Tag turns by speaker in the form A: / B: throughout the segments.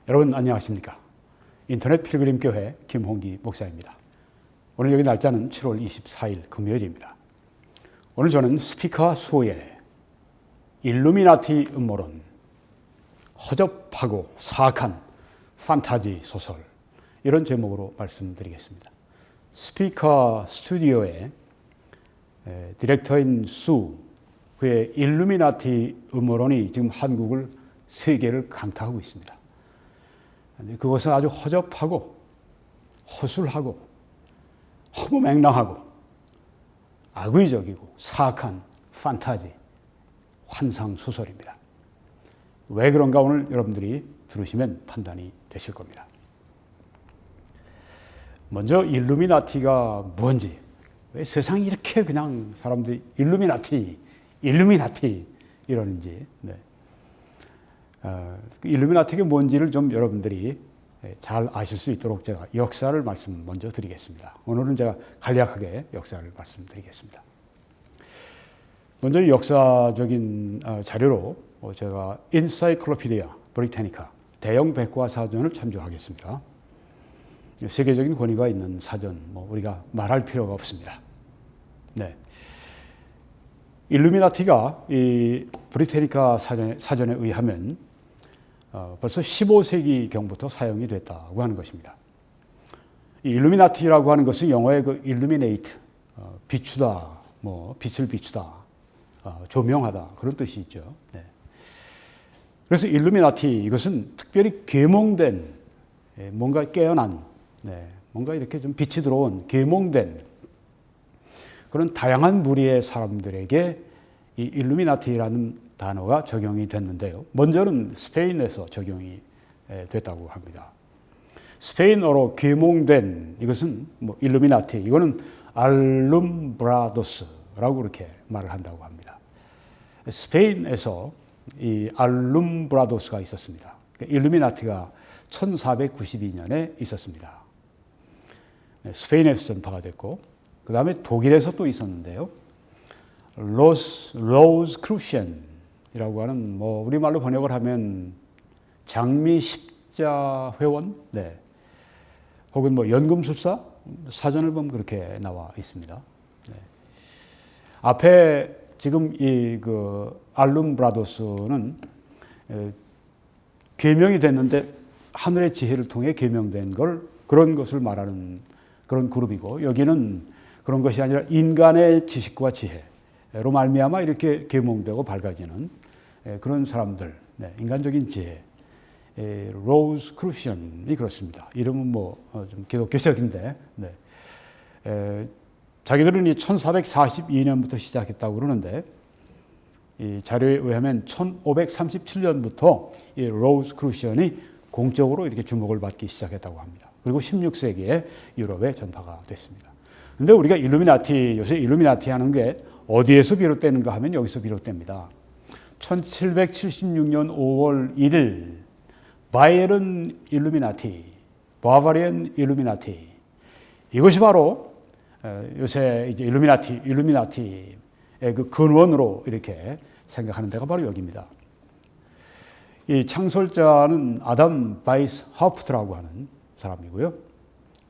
A: 여러분 안녕하십니까? 인터넷 필그림 교회 김홍기 목사입니다. 오늘 여기 날짜는 7월 24일 금요일입니다. 오늘 저는 스피커 수호의 일루미나티 음모론, 허접하고 사악한 판타지 소설, 이런 제목으로 말씀드리겠습니다. 스피커 스튜디오의 디렉터인 수, 그의 일루미나티 음모론이 지금 한국을, 세계를 강타하고 있습니다. 그것은 아주 허접하고 허술하고 허무맹랑하고 악의적이고 사악한 판타지, 환상 소설입니다. 왜 그런가 오늘 여러분들이 들으시면 판단이 되실 겁니다. 먼저 일루미나티가 뭔지, 왜 세상이 이렇게 그냥 사람들이 일루미나티 이러는지, 일루미나티가 뭔지를 좀 여러분들이 잘 아실 수 있도록 제가 역사를 말씀 먼저 드리겠습니다. 오늘은 제가 간략하게 역사를 말씀드리겠습니다. 먼저 역사적인 자료로 제가 인사이클로피디아 브리타니카 대형 백과사전을 참조하겠습니다. 세계적인 권위가 있는 사전, 우리가 말할 필요가 없습니다. 네. 일루미나티가 이 브리타니카 사전에 의하면 벌써 15세기경부터 사용이 됐다고 하는 것입니다. 이 일루미나티라고 하는 것은 영어의 그 illuminate, 비추다, 빛을 비추다, 조명하다, 그런 뜻이 있죠. 네. 그래서 일루미나티, 이것은 특별히 계몽된, 뭔가 깨어난, 뭔가 이렇게 좀 빛이 들어온 계몽된 그런 다양한 무리의 사람들에게 이 일루미나티라는 단어가 적용이 됐는데요. 먼저는 스페인에서 적용이 됐다고 합니다. 스페인어로 계몽된, 이것은 일루미나티, 이거는 알룸브라도스라고 그렇게 말을 한다고 합니다. 스페인에서 이 알룸브라도스가 있었습니다. 일루미나티가 1492년에 있었습니다. 스페인에서 전파가 됐고, 그 다음에 독일에서 또 있었는데요. 로즈크루시안이라고 하는, 우리말로 번역을 하면 장미 십자 회원, 혹은 연금술사, 사전을 보면 그렇게 나와 있습니다. 앞에 지금 이 알룸브라도스는 계명이 됐는데 하늘의 지혜를 통해 계명된 그런 것을 말하는 그런 그룹이고, 여기는 그런 것이 아니라 인간의 지식과 지혜로 말미암아 이렇게 계몽되고 밝아지는 그런 사람들, 인간적인 지혜, 로즈크루시안이 그렇습니다. 이름은 좀 기독교적인데, 자기들은 이 1442년부터 시작했다고 그러는데, 이 자료에 의하면 1537년부터 이 로즈크루시안이 공적으로 이렇게 주목을 받기 시작했다고 합니다. 그리고 16세기에 유럽에 전파가 됐습니다. 근데 우리가 요새 일루미나티 하는 게 어디에서 비롯되는가 하면 여기서 비롯됩니다. 1776년 5월 1일 바이에른 일루미나티, 바바리안 일루미나티, 이것이 바로 요새 이제 일루미나티의 그 근원으로 이렇게 생각하는 데가 바로 여기입니다. 이 창설자는 아담 바이스하프트라고 하는 사람이고요.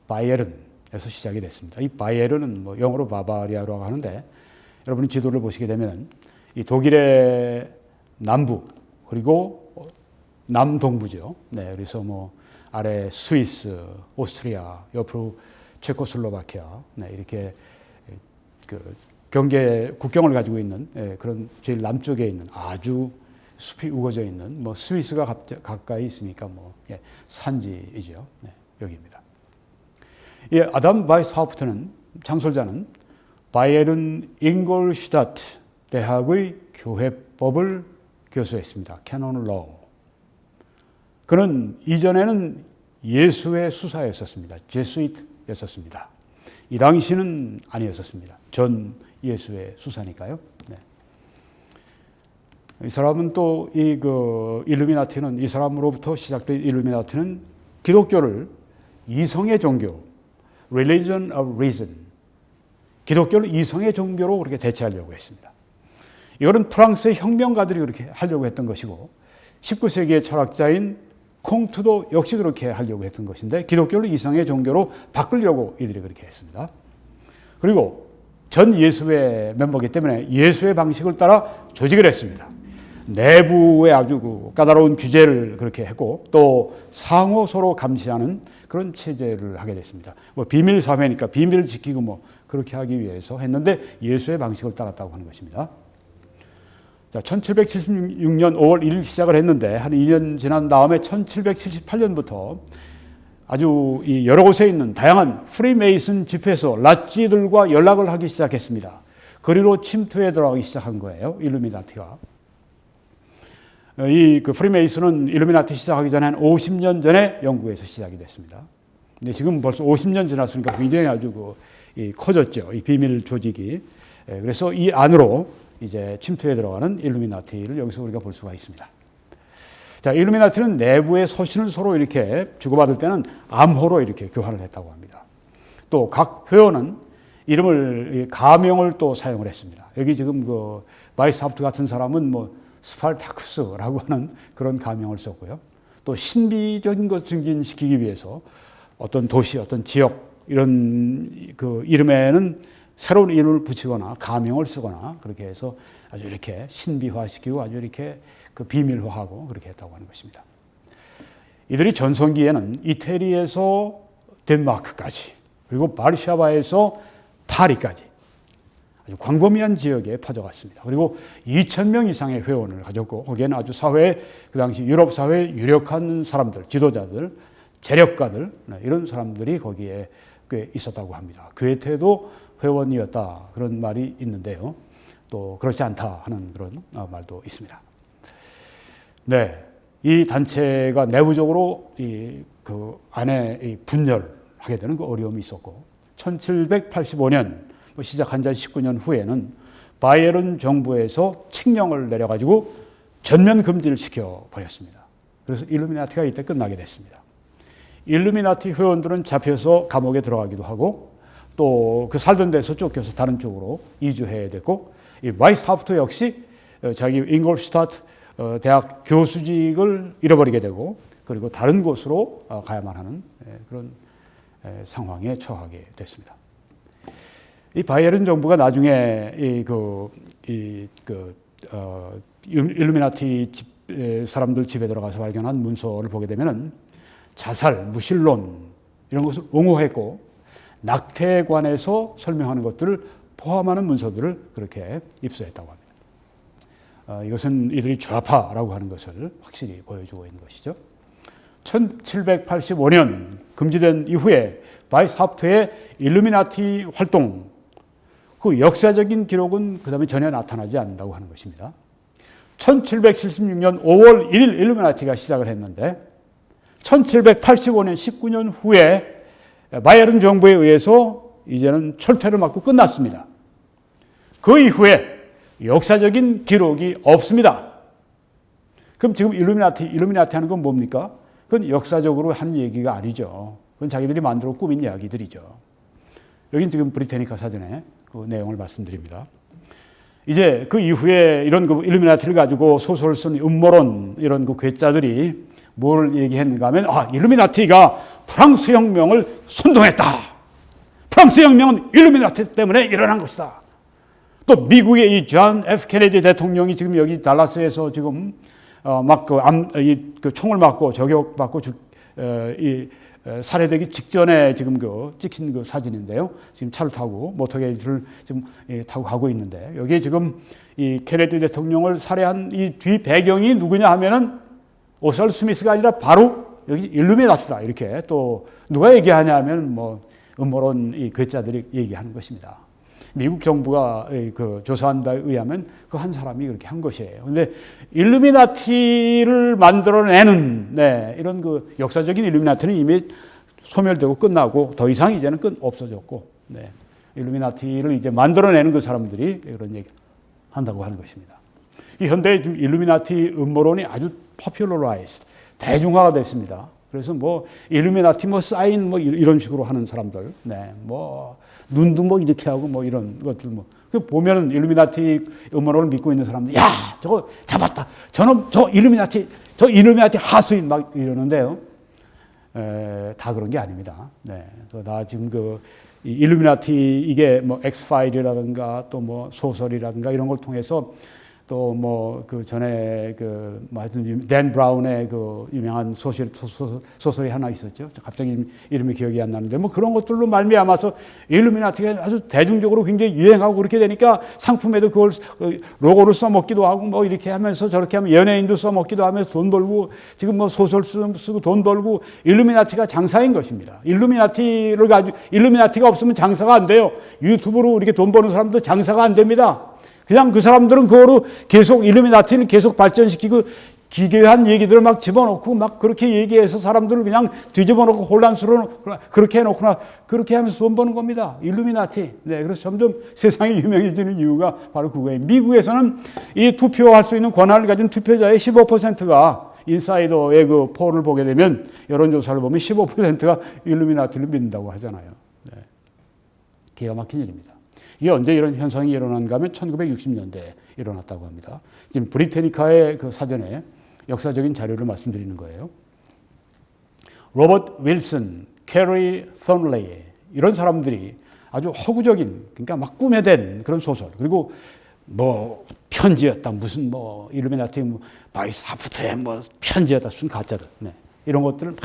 A: 바이에른에서 시작이 됐습니다. 이 바이에른은 영어로 바바리아라고 하는데, 여러분이 지도를 보시게 되면 이 독일의 남부, 그리고 남동부죠. 그래서 아래 스위스, 오스트리아, 옆으로 체코슬로바키아, 이렇게 국경을 가지고 있는 그런 제일 남쪽에 있는 아주 숲이 우거져 있는 스위스가 가까이 있으니까 산지이죠. 여기입니다. 이 아담 바이스하프트는, 창설자는 바이에른 잉골슈타트 대학의 교회법을 교수했습니다. 캐논 로우. 그는 이전에는 예수의 수사였었습니다. 제수이트였었습니다. 이 당시는 아니었었습니다. 전 예수의 수사니까요. 이 사람은 또 일루미나티는, 이 사람으로부터 시작된 일루미나티는 기독교를 이성의 종교, Religion of Reason, 기독교를 이성의 종교로 그렇게 대체하려고 했습니다. 이거는 프랑스의 혁명가들이 그렇게 하려고 했던 것이고, 19세기의 철학자인 콩투도 역시 그렇게 하려고 했던 것인데 기독교를 이상의 종교로 바꾸려고 이들이 그렇게 했습니다. 그리고 전 예수회 멤버이기 때문에 예수의 방식을 따라 조직을 했습니다. 내부에 아주 까다로운 규제를 그렇게 했고 또 상호 서로 감시하는 그런 체제를 하게 됐습니다. 뭐 비밀 사회니까 비밀을 지키고 뭐 그렇게 하기 위해서 했는데 예수의 방식을 따랐다고 하는 것입니다. 자, 1776년 5월 1일 시작을 했는데 한 2년 지난 다음에 1778년부터 아주 이 여러 곳에 있는 다양한 프리메이슨 집회소 낫지들과 연락을 하기 시작했습니다. 거리로 침투해 들어가기 시작한 거예요. 일루미나티가. 이 그 프리메이슨은 일루미나티 시작하기 전에 한 50년 전에 영국에서 시작이 됐습니다. 근데 지금 벌써 50년 지났으니까 굉장히 아주 커졌죠. 이 비밀 조직이. 그래서 이 안으로 이제 침투해 들어가는 일루미나티를 여기서 우리가 볼 수가 있습니다. 자, 일루미나티는 내부의 서신을 서로 이렇게 주고받을 때는 암호로 이렇게 교환을 했다고 합니다. 또 각 회원은 이름을 가명을 또 사용을 했습니다. 여기 지금 그 바이스하프트 같은 사람은 뭐 스파르타쿠스라고 하는 그런 가명을 썼고요. 또 신비적인 것 증진시키기 위해서 어떤 도시, 어떤 지역 이런 그 이름에는 새로운 이름을 붙이거나 가명을 쓰거나 그렇게 해서 아주 이렇게 신비화시키고 아주 이렇게 그 비밀화하고 그렇게 했다고 하는 것입니다. 이들이 전성기에는 이태리에서 덴마크까지 그리고 바르샤바에서 파리까지 아주 광범위한 지역에 퍼져갔습니다. 그리고 2,000명 이상의 회원을 가졌고 거기에는 아주 사회에 그 당시 유럽 사회에 유력한 사람들, 지도자들, 재력가들 이런 사람들이 거기에 꽤 있었다고 합니다. 괴테도 회원이었다 그런 말이 있는데요. 또 그렇지 않다 하는 그런 말도 있습니다. 네, 이 단체가 내부적으로 그 안에 분열하게 되는 그 어려움이 있었고 1785년 시작한 지 19년 후에는 바이에른 정부에서 칙령을 내려가지고 전면 금지를 시켜버렸습니다. 그래서 일루미나티가 이때 끝나게 됐습니다. 일루미나티 회원들은 잡혀서 감옥에 들어가기도 하고 또 그 살던 데서 쫓겨서 다른 쪽으로 이주해야 됐고 이 바이스하프트 역시 자기 잉골슈타트 대학 교수직을 잃어버리게 되고 그리고 다른 곳으로 가야만 하는 그런 상황에 처하게 됐습니다. 이 바이에른 정부가 나중에 일루미나티 사람들 집에 들어가서 발견한 문서를 보게 되면은 자살, 무신론 이런 것을 옹호했고 낙태에 관해서 설명하는 것들을 포함하는 문서들을 그렇게 입수했다고 합니다. 이것은 이들이 좌파라고 하는 것을 확실히 보여주고 있는 것이죠. 1785년 금지된 이후에 바이스하프트의 일루미나티 활동 그 역사적인 기록은 그 다음에 전혀 나타나지 않는다고 하는 것입니다. 1776년 5월 1일 일루미나티가 시작을 했는데 1785년 19년 후에 바이에른 정부에 의해서 이제는 철퇴를 맞고 끝났습니다. 그 이후에 역사적인 기록이 없습니다. 그럼 지금 일루미나티 하는 건 뭡니까? 그건 역사적으로 하는 얘기가 아니죠. 그건 자기들이 만들어 꾸민 이야기들이죠. 여긴 지금 브리테니카 사전에 그 내용을 말씀드립니다. 이제 그 이후에 이런 그 일루미나티를 가지고 소설을 쓴 음모론 이런 그 괴짜들이 뭘 얘기했는가 하면 일루미나티가 프랑스 혁명을 선동했다. 프랑스 혁명은 일루미나티 때문에 일어난 것이다. 또 미국의 이 존 F 케네디 대통령이 지금 여기 달라스에서 지금 막 그 총을 맞고 저격받고 살해되기 직전에 지금 그 찍힌 그 사진인데요. 지금 차를 타고 모터게이트를 지금 타고 가고 있는데 여기에 지금 이 케네디 대통령을 살해한 이 뒤 배경이 누구냐 하면은 오스왈드 스미스가 아니라 바로 여기 일루미나티다 이렇게 또 누가 얘기하냐 하면 뭐 음모론 이 괴짜들이 얘기하는 것입니다. 미국 정부가 그 조사한 바에 의하면 그 한 사람이 그렇게 한 것이에요. 그런데 일루미나티를 만들어내는 이런 그 역사적인 일루미나티는 이미 소멸되고 끝나고 더 이상 이제는 없어졌고 일루미나티를 이제 만들어내는 그 사람들이 그런 얘기 한다고 하는 것입니다. 이 현대 일루미나티 음모론이 아주 포퓰러라이즈 대중화가 됐습니다. 그래서 뭐 일루미나티 뭐 사인 뭐 이런 식으로 하는 사람들, 네, 뭐 눈도 뭐 이렇게 하고 뭐 이런 것들 뭐 그 보면은 일루미나티 음모론을 믿고 있는 사람들, 야 저거 잡았다, 저놈 저 일루미나티 하수인 막 이러는데요. 다 그런 게 아닙니다. 네, 나 지금 그 일루미나티 이게 뭐 엑스파일이라든가 또 뭐 소설이라든가 이런 걸 통해서 또 뭐 그 전에 그 하여튼 댄 브라운의 그 유명한 소설이 하나 있었죠. 갑자기 이름이 기억이 안 나는데 뭐 그런 것들로 말미암아서 일루미나티가 아주 대중적으로 굉장히 유행하고 그렇게 되니까 상품에도 그걸 로고를 써먹기도 하고 뭐 이렇게 하면서 저렇게 하면 연예인도 써먹기도 하면서 돈 벌고 지금 뭐 소설 쓰고 돈 벌고 일루미나티가 장사인 것입니다. 일루미나티가 없으면 장사가 안 돼요. 유튜브로 이렇게 돈 버는 사람도 장사가 안 됩니다. 그냥 그 사람들은 그거로 계속 일루미나티를 계속 발전시키고 기괴한 얘기들을 막 집어넣고 막 그렇게 얘기해서 사람들을 그냥 뒤집어놓고 혼란스러워 그렇게 해놓거나 그렇게 하면서 돈 버는 겁니다. 일루미나티. 네, 그래서 점점 세상에 유명해지는 이유가 바로 그거예요. 미국에서는 이 투표할 수 있는 권한을 가진 투표자의 15%가 인사이더의 그 폴을 보게 되면 여론조사를 보면 15%가 일루미나티를 믿는다고 하잖아요. 네. 기가 막힌 일입니다. 이게 언제 이런 현상이 일어난가 하면 1960년대에 일어났다고 합니다. 지금 브리테니카의 그 사전에 역사적인 자료를 말씀드리는 거예요. 로버트 윌슨, 캐리 썬레이 이런 사람들이 아주 허구적인 그러니까 막 꾸며댄 그런 소설 그리고 뭐 편지였다 무슨 뭐 일루미나티 뭐 바이스하프트의 뭐 편지였다 무슨 가짜들 네. 이런 것들을 막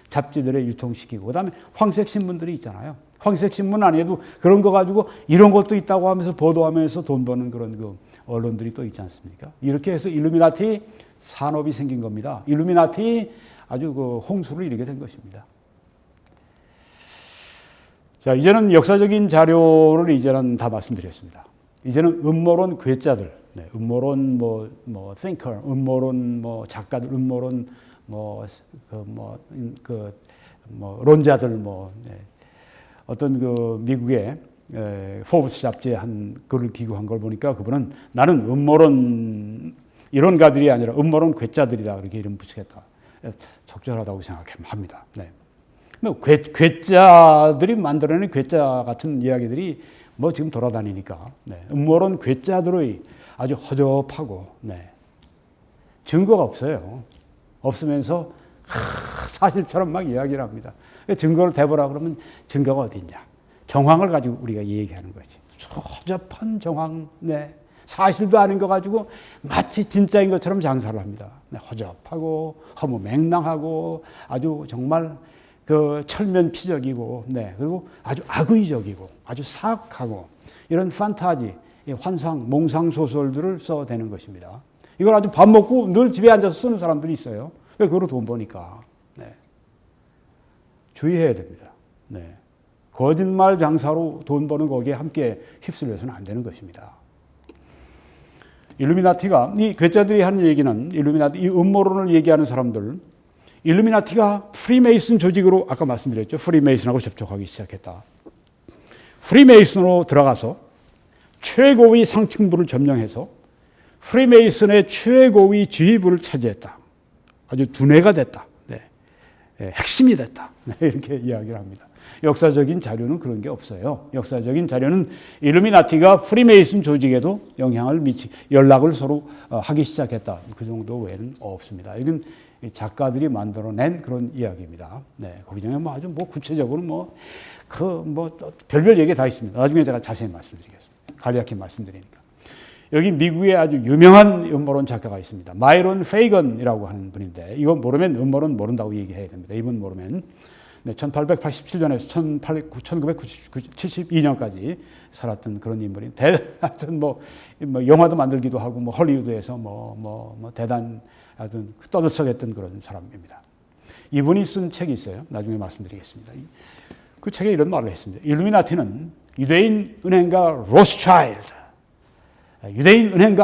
A: 잡지들에 유통시키고 그다음에 황색 신문들이 있잖아요. 황색 신문 아니어도 그런 거 가지고 이런 것도 있다고 하면서 보도하면서 돈 버는 그런 그 언론들이 또 있지 않습니까? 이렇게 해서 일루미나티 산업이 생긴 겁니다. 일루미나티 아주 그 홍수를 이루게 된 것입니다. 자, 이제는 역사적인 자료를 이제는 다 말씀드렸습니다. 이제는 음모론 괴짜들, 네, 음모론 뭐 thinker, 음모론 뭐 작가들, 음모론 론자들 네. 어떤 그 미국의 포브스 잡지에 한 글을 기고한 걸 보니까 그분은 나는 음모론 이론가들이 아니라 음모론 괴짜들이다 그렇게 이름 붙이겠다. 적절하다고 생각합니다. 네. 괴짜들이 만들어낸 괴짜 같은 이야기들이 뭐 지금 돌아다니니까 네. 음모론 괴짜들의 아주 허접하고 네. 증거가 없어요. 없으면서 사실처럼 막 이야기를 합니다. 증거를 대보라 그러면 증거가 어디 있냐. 정황을 가지고 우리가 얘기하는 거지. 허접한 정황, 네. 사실도 아닌 거 가지고 마치 진짜인 것처럼 장사를 합니다. 네. 허접하고 허무맹랑하고 아주 정말 그 철면피적이고, 네. 그리고 아주 악의적이고 아주 사악하고 이런 판타지, 환상, 몽상 소설들을 써대는 것입니다. 이걸 아주 밥 먹고 늘 집에 앉아서 쓰는 사람들이 있어요. 왜 그거로 돈 버니까. 네. 주의해야 됩니다. 네. 거짓말 장사로 돈 버는 거기에 함께 휩쓸려서는 안 되는 것입니다. 일루미나티가 이 괴짜들이 하는 얘기는 일루미나티 이 음모론을 얘기하는 사람들 일루미나티가 프리메이슨 조직으로 아까 말씀드렸죠. 프리메이슨하고 접촉하기 시작했다. 프리메이슨으로 들어가서 최고위 상층부를 점령해서 프리메이슨의 최고위 지휘부를 차지했다. 아주 두뇌가 됐다. 네. 핵심이 됐다. 네. 이렇게 이야기를 합니다. 역사적인 자료는 그런 게 없어요. 역사적인 자료는 일루미나티가 프리메이슨 조직에도 영향을 연락을 서로 하기 시작했다. 그 정도 외에는 없습니다. 이건 작가들이 만들어낸 그런 이야기입니다. 네. 거기 중에 뭐 아주 뭐 구체적으로 별별 얘기 다 있습니다. 나중에 제가 자세히 말씀드리겠습니다. 간략히 말씀드리니까. 여기 미국의 아주 유명한 음모론 작가가 있습니다. 마이론 페이건이라고 하는 분인데 이거 모르면 음모론 모른다고 얘기해야 됩니다. 이분 모르면 1887년에서 1972년까지 살았던 그런 인물이 하여튼 영화도 만들기도 하고 헐리우드에서 대단 하여튼 떠들썩했던 그런 사람입니다. 이분이 쓴 책이 있어요. 나중에 말씀드리겠습니다. 그 책에 이런 말을 했습니다. 일루미나티는 유대인 은행가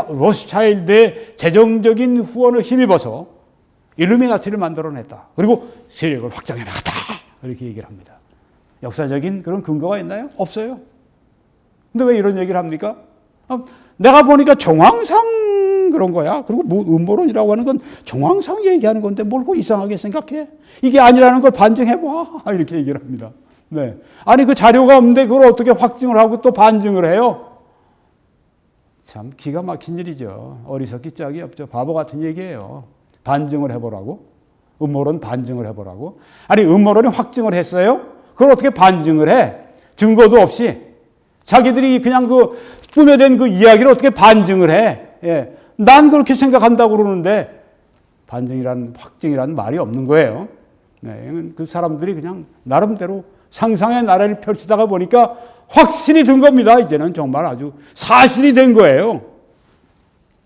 A: 로스차일드의 재정적인 후원을 힘입어서 일루미나티를 만들어냈다. 그리고 세력을 확장해 나갔다. 이렇게 얘기를 합니다. 역사적인 그런 근거가 있나요? 없어요. 근데 왜 이런 얘기를 합니까? 내가 보니까 정황상 그런 거야. 그리고 뭐 음모론이라고 하는 건 정황상 얘기하는 건데 뭘 그 이상하게 생각해? 이게 아니라는 걸 반증해봐. 이렇게 얘기를 합니다. 네. 아니 그 자료가 없는데 그걸 어떻게 확증을 하고 또 반증을 해요? 참 기가 막힌 일이죠. 어리석기 짝이 없죠. 바보 같은 얘기예요. 반증을 해보라고? 음모론 반증을 해보라고? 아니 음모론이 확증을 했어요? 그걸 어떻게 반증을 해? 증거도 없이 자기들이 그냥 그 꾸며낸 그 이야기를 어떻게 반증을 해? 예. 난 그렇게 생각한다고 그러는데 반증이란 확증이란 말이 없는 거예요. 네. 그 사람들이 그냥 나름대로 상상의 나래를 펼치다가 보니까 확신이 든 겁니다. 이제는 정말 아주 사실이 된 거예요.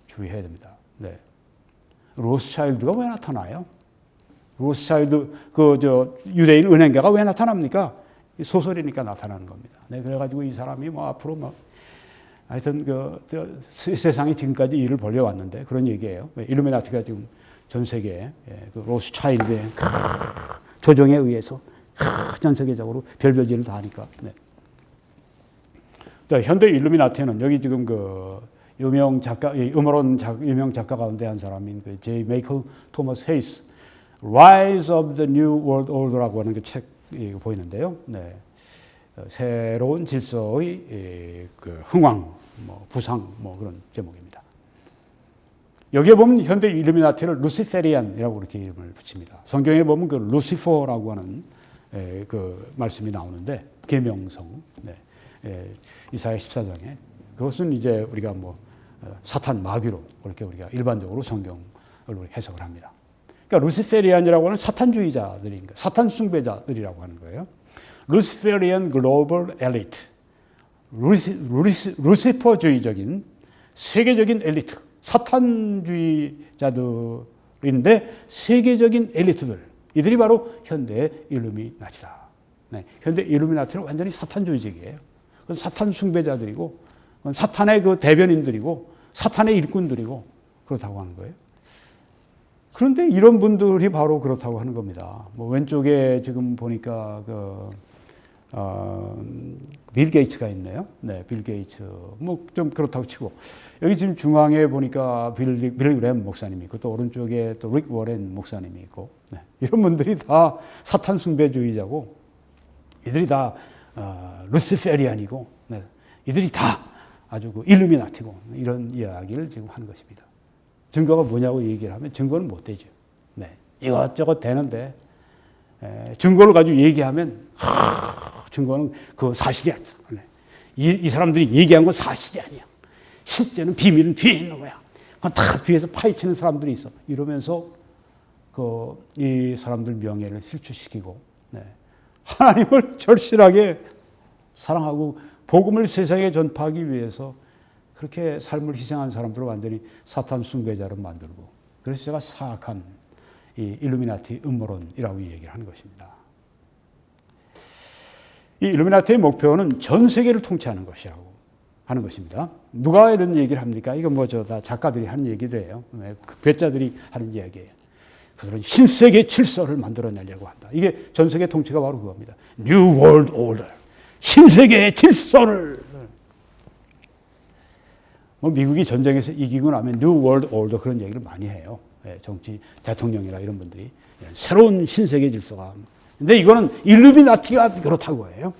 A: 주의해야 됩니다. 네. 로스차일드가 왜 나타나요? 로스차일드 유대인 은행가가 왜 나타납니까? 소설이니까 나타나는 겁니다. 네, 그래가지고 이 사람이 뭐 앞으로 막 하여튼 세상이 지금까지 일을 벌려왔는데 그런 얘기예요. 일루미나티가 지금 전 세계에 그 로스차일드의 조정에 의해서 전 세계적으로 별별 일을 다 하니까. 네. 자, 현대 일루미나티는 여기 지금 그 유명 작가, 음모론 유명 작가 가운데 한 사람인 그 제이 메이클 토머스 헤이스, Rise of the New World Order라고 하는 그 책이 보이는데요. 네. 새로운 질서의 그 흥왕, 뭐 부상, 뭐 그런 제목입니다. 여기에 보면 현대 일루미나티를 루시페리안이라고 그렇게 이름을 붙입니다. 성경에 보면 그 루시퍼라고 하는 그 말씀이 나오는데 계명성, 네. 이사야 14장에 그것은 이제 우리가 뭐 사탄 마귀로 그렇게 우리가 일반적으로 성경을 해석을 합니다. 그러니까 루시페리안이라고 하는 사탄주의자들인 거예요. 사탄 숭배자들이라고 하는 거예요. 루시페리안 글로벌 엘리트, 루시퍼주의적인 세계적인 엘리트, 사탄주의자들인데 세계적인 엘리트들, 이들이 바로 현대 일루미나티다. 네, 현대 일루미나티는 완전히 사탄주의적이에요. 사탄 숭배자들이고 사탄의 그 대변인들이고 사탄의 일꾼들이고 그렇다고 하는 거예요. 그런데 이런 분들이 바로 그렇다고 하는 겁니다. 뭐 왼쪽에 지금 보니까 빌 게이츠가 있네요. 네, 빌 게이츠. 뭐 좀 그렇다고 치고 여기 지금 중앙에 보니까 빌 그램 목사님이 있고 또 오른쪽에 또 릭 워렌 목사님이 있고 네, 이런 분들이 다 사탄 숭배주의자고 이들이 다 루시페리안이고 네, 이들이 다 아주 그 일루미나티고 이런 이야기를 지금 하는 것입니다. 증거가 뭐냐고 얘기를 하면 증거는 못 되죠. 네, 이것저것 되는데 증거를 가지고 얘기하면 증거는 그 사실이 아니야. 네. 이 사람들이 얘기한 건 사실이 아니야. 실제는 비밀은 뒤에 있는 거야. 그건 다 뒤에서 파헤치는 사람들이 있어. 이러면서 이 사람들 명예를 실추시키고 네. 하나님을 절실하게 사랑하고 복음을 세상에 전파하기 위해서 그렇게 삶을 희생한 사람들을 완전히 사탄 숭배자로 만들고 그래서 제가 사악한 이 일루미나티 음모론이라고 얘기를 하는 것입니다. 이 일루미나티의 목표는 전 세계를 통치하는 것이라고 하는 것입니다. 누가 이런 얘기를 합니까? 이거 뭐 다 작가들이 하는 얘기들이에요. 괴짜들이 하는 이야기예요. 그들은 신세계 질서를 만들어내려고 한다. 이게 전 세계 통치가 바로 그겁니다. New World Order. 신세계의 질서를. 뭐 미국이 전쟁에서 이기고 나면 New World Order 그런 얘기를 많이 해요. 정치 대통령이나 이런 분들이 새로운 신세계 질서가. 근데 이거는 일루미나티가 그렇다고 해요.